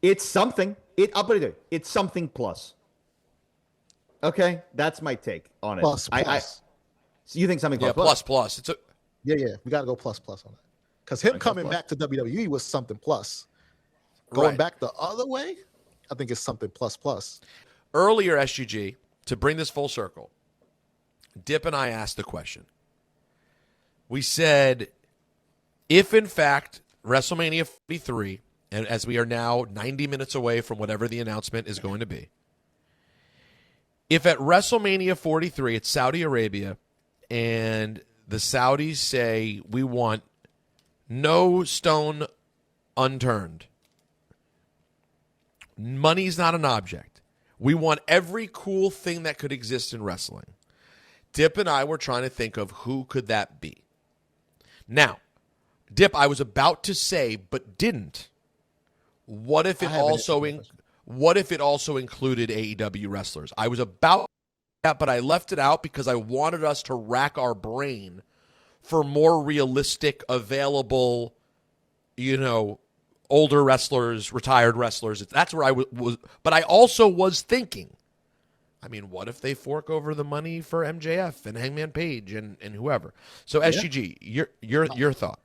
it's something. I'll put it there. It's something plus. Okay, that's my take on it. Plus. So you think something plus? Yeah, plus. Yeah. We got to go plus on that. Because him coming back to WWE was something plus. Going back the other way, I think it's something plus. Earlier, SGG, to bring this full circle, Dip and I asked the question. We said, if in fact WrestleMania 43, and as we are now 90 minutes away from whatever the announcement is going to be, if at WrestleMania 43 it's Saudi Arabia and the Saudis say we want no stone unturned, money's not an object, we want every cool thing that could exist in wrestling, Dip and I were trying to think of who could that be. Now, Dip, I was about to say, but didn't. What if it also included AEW wrestlers? I was about that, but I left it out because I wanted us to rack our brain for more realistic, available, older wrestlers, retired wrestlers. That's where I was. But I also was thinking, I mean, what if they fork over the money for MJF and Hangman Page and whoever? So SGG, your thought.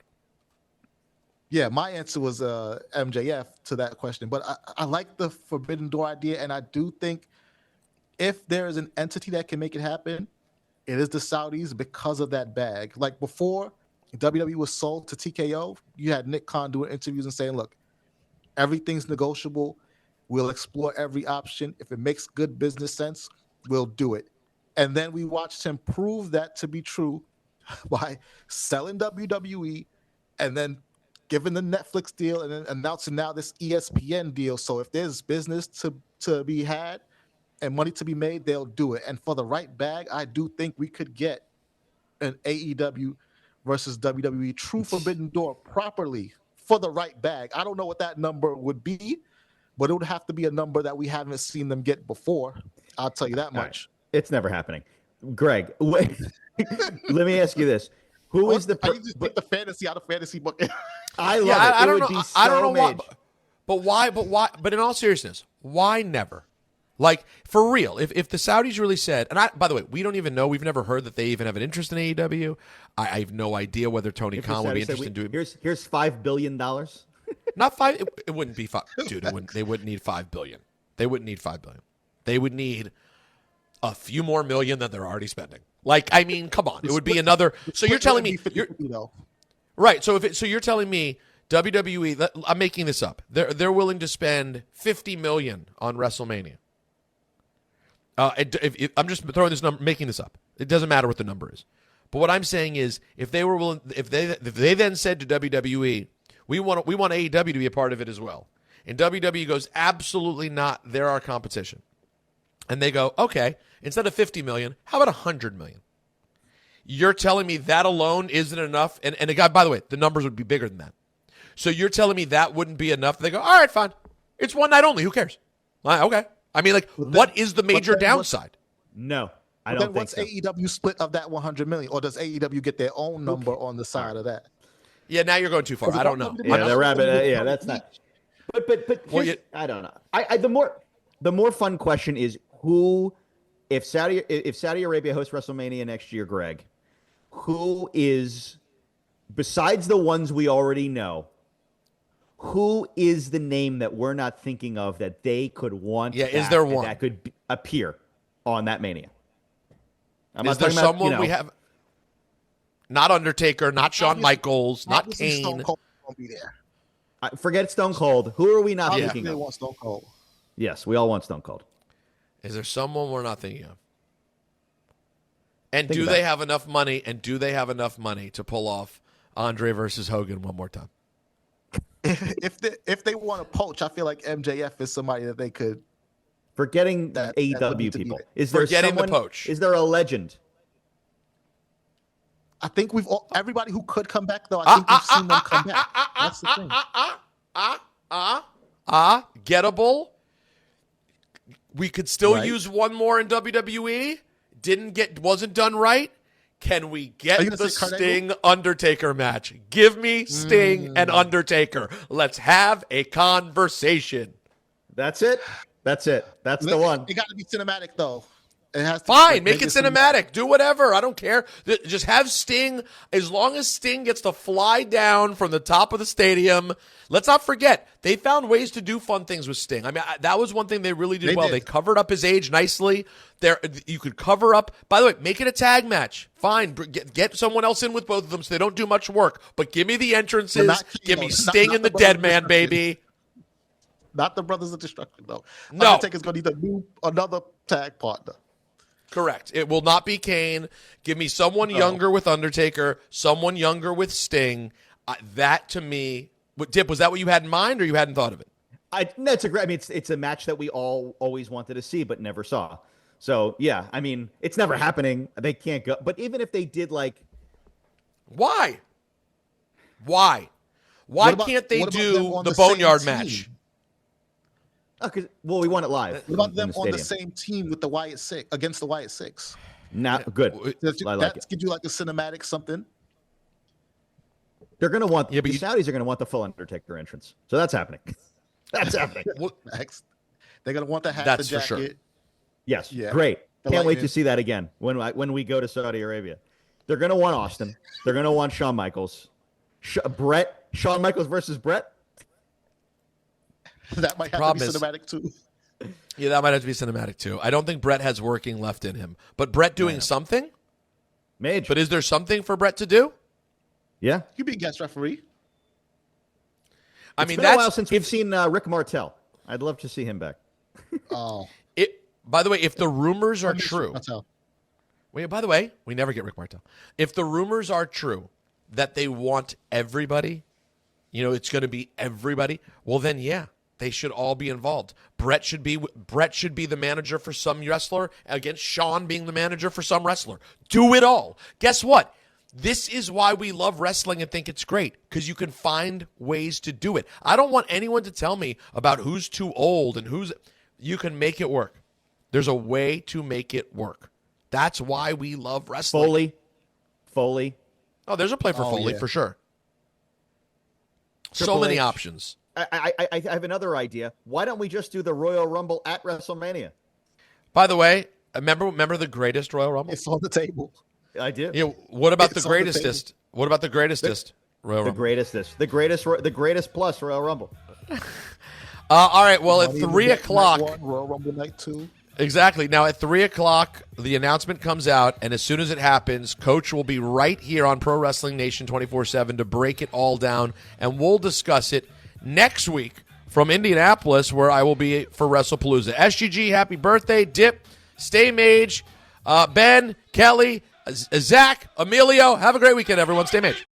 Yeah, my answer was MJF to that question. But I like the Forbidden Door idea, and I do think if there is an entity that can make it happen, it is the Saudis because of that bag. Like before WWE was sold to TKO, you had Nick Khan doing interviews and saying, look, everything's negotiable. We'll explore every option. If it makes good business sense, we'll do it. And then we watched him prove that to be true by selling WWE and then giving the Netflix deal and then announcing now this ESPN deal. So if there's business to be had and money to be made, they'll do it. And for the right bag, I do think we could get an AEW versus WWE true Forbidden Door properly for the right bag. I don't know what that number would be, but it would have to be a number that we haven't seen them get before. I'll tell you that much. Right. It's never happening. Greg, let me ask you this. Who is the take the fantasy out of fantasy book? I love it. I don't know. I don't know why. But why? But in all seriousness, why never? Like, for real, if the Saudis really said, and by the way, we don't even know, we've never heard that they even have an interest in AEW. I have no idea whether Tony Khan would be interested in doing it. Here's $5 billion. Not five. It wouldn't be five, dude. They wouldn't need $5 billion. They wouldn't need $5 billion. They would need a few more million than they're already spending. Like, I mean, come on. It would be another. So you're telling me, right? So so you're telling me WWE. I'm making this up. They're willing to spend $50 million on WrestleMania. I'm just throwing this number, making this up. It doesn't matter what the number is. But what I'm saying is, if they were willing, if they then said to WWE, we want AEW to be a part of it as well, and WWE goes, absolutely not, they're our competition, and they go, okay, instead of $50 million, how about $100 million? You're telling me that alone isn't enough, and the guy, by the way, the numbers would be bigger than that. So you're telling me that wouldn't be enough? They go, all right, fine, it's one night only. Who cares? Okay. I mean, like, what is the major downside? No, I don't think so. What's AEW split of that $100 million, or does AEW get their own number on the side of that? Yeah, now you're going too far. I don't know. Yeah, the rabbit. Yeah, that's not. But I don't know. The more fun question is who, if Saudi Arabia hosts WrestleMania next year, Greg, who is, besides the ones we already know, who is the name that we're not thinking of that they could want? Yeah, is there one that could appear on that Mania? Is there someone we have? not Undertaker, not Shawn Michaels, not Kane. Stone Cold won't be there. Forget Stone Cold. Who are we not thinking They of? want Stone Cold. Yes, we all want Stone Cold. Is there someone we're not thinking of? And Think do about they it. have enough money? And do they have enough money to pull off Andre versus Hogan one more time? If they want to poach, I feel like MJF is somebody that they could. Forgetting that AEW would need to be people. there. Is there Forgetting the someone? poach. Is there a legend? I think everybody who could come back though. I think we've seen them come back. That's the thing. Gettable. We could still Right. use one more in WWE. Wasn't done right. Can we get Are you gonna the say Kurt Sting Undertaker match? Give me Sting and Undertaker. Let's have a conversation. That's it. That's the one. It got to be cinematic though. It has to Fine, make it cinematic. Do whatever. I don't care. Just have Sting. As long as Sting gets to fly down from the top of the stadium. Let's not forget, they found ways to do fun things with Sting. I mean, that was one thing they really did well. did. They covered up his age nicely. You could cover up. By the way, make it a tag match. Fine. Get someone else in with both of them so they don't do much work. But give me the entrances. Give me Sting and the Dead Man, baby. Not the Brothers of Destruction though. No. Undertaker's going to need another tag partner. Correct. It will not be Kane. Give me someone younger with Undertaker, someone younger with Sting. That to me, Dip, was that what you had in mind, or you hadn't thought of it? No, it's a great. I mean, it's a match that we all always wanted to see but never saw. So yeah, I mean, it's never happening. They can't go. But even if they did, like, why? Why can't they do the Boneyard match? Well, we want it live. What about them in on the stadium. same team with the Wyatt Six against the Wyatt Six? Not good. I like it. Could you like a cinematic something? They're gonna want. Yeah, but the Saudis are gonna want the full Undertaker entrance. So that's happening. That's happening. Next, they're gonna want the hat, That's the for jacket. sure. Yes. Yeah. Great. The Can't wait lightning. to see that again when we go to Saudi Arabia. They're gonna want Austin. They're gonna want Shawn Michaels. Brett. Shawn Michaels versus Brett. That might have Problem to be is- cinematic too. Yeah, that might have to be cinematic too. I don't think Brett has working left in him. But Brett doing something? Mage. But is there something for Brett to do? Yeah. You be guest referee. I It's mean, been a that's while since we've seen Rick Martel. I'd love to see him back. Oh, it. By the way, if the rumors are true, Martel. wait. By the way, we never get Rick Martel. If the rumors are true that they want everybody, it's going to be everybody. Well, then yeah, they should all be involved. Brett should be the manager for some wrestler against Shawn being the manager for some wrestler. Do it all. Guess what? This is why we love wrestling and think it's great, because you can find ways to do it. I don't want anyone to tell me about who's too old and you can make it work. There's a way to make it work. That's why we love wrestling. Foley. Oh, there's a play for Foley for sure. So Triple many H. options. I have another idea. Why don't we just do the Royal Rumble at WrestleMania? By the way, remember the greatest Royal Rumble? It's on the table. I do. Yeah. What about It's the on the greatest? What about the greatest Royal The Rumble? the greatest plus Royal Rumble. All right. Well, at Money in the 3 Bank o'clock. Night 1, Royal Rumble Night 2. Exactly. Now, at 3 o'clock, the announcement comes out, and as soon as it happens, Coach will be right here on Pro Wrestling Nation 24/7 to break it all down, and we'll discuss it next week from Indianapolis, where I will be for WrestlePalooza. SGG, happy birthday. Dip, stay mage. Ben, Kelly, Zach, Emilio, have a great weekend, everyone. Stay mage.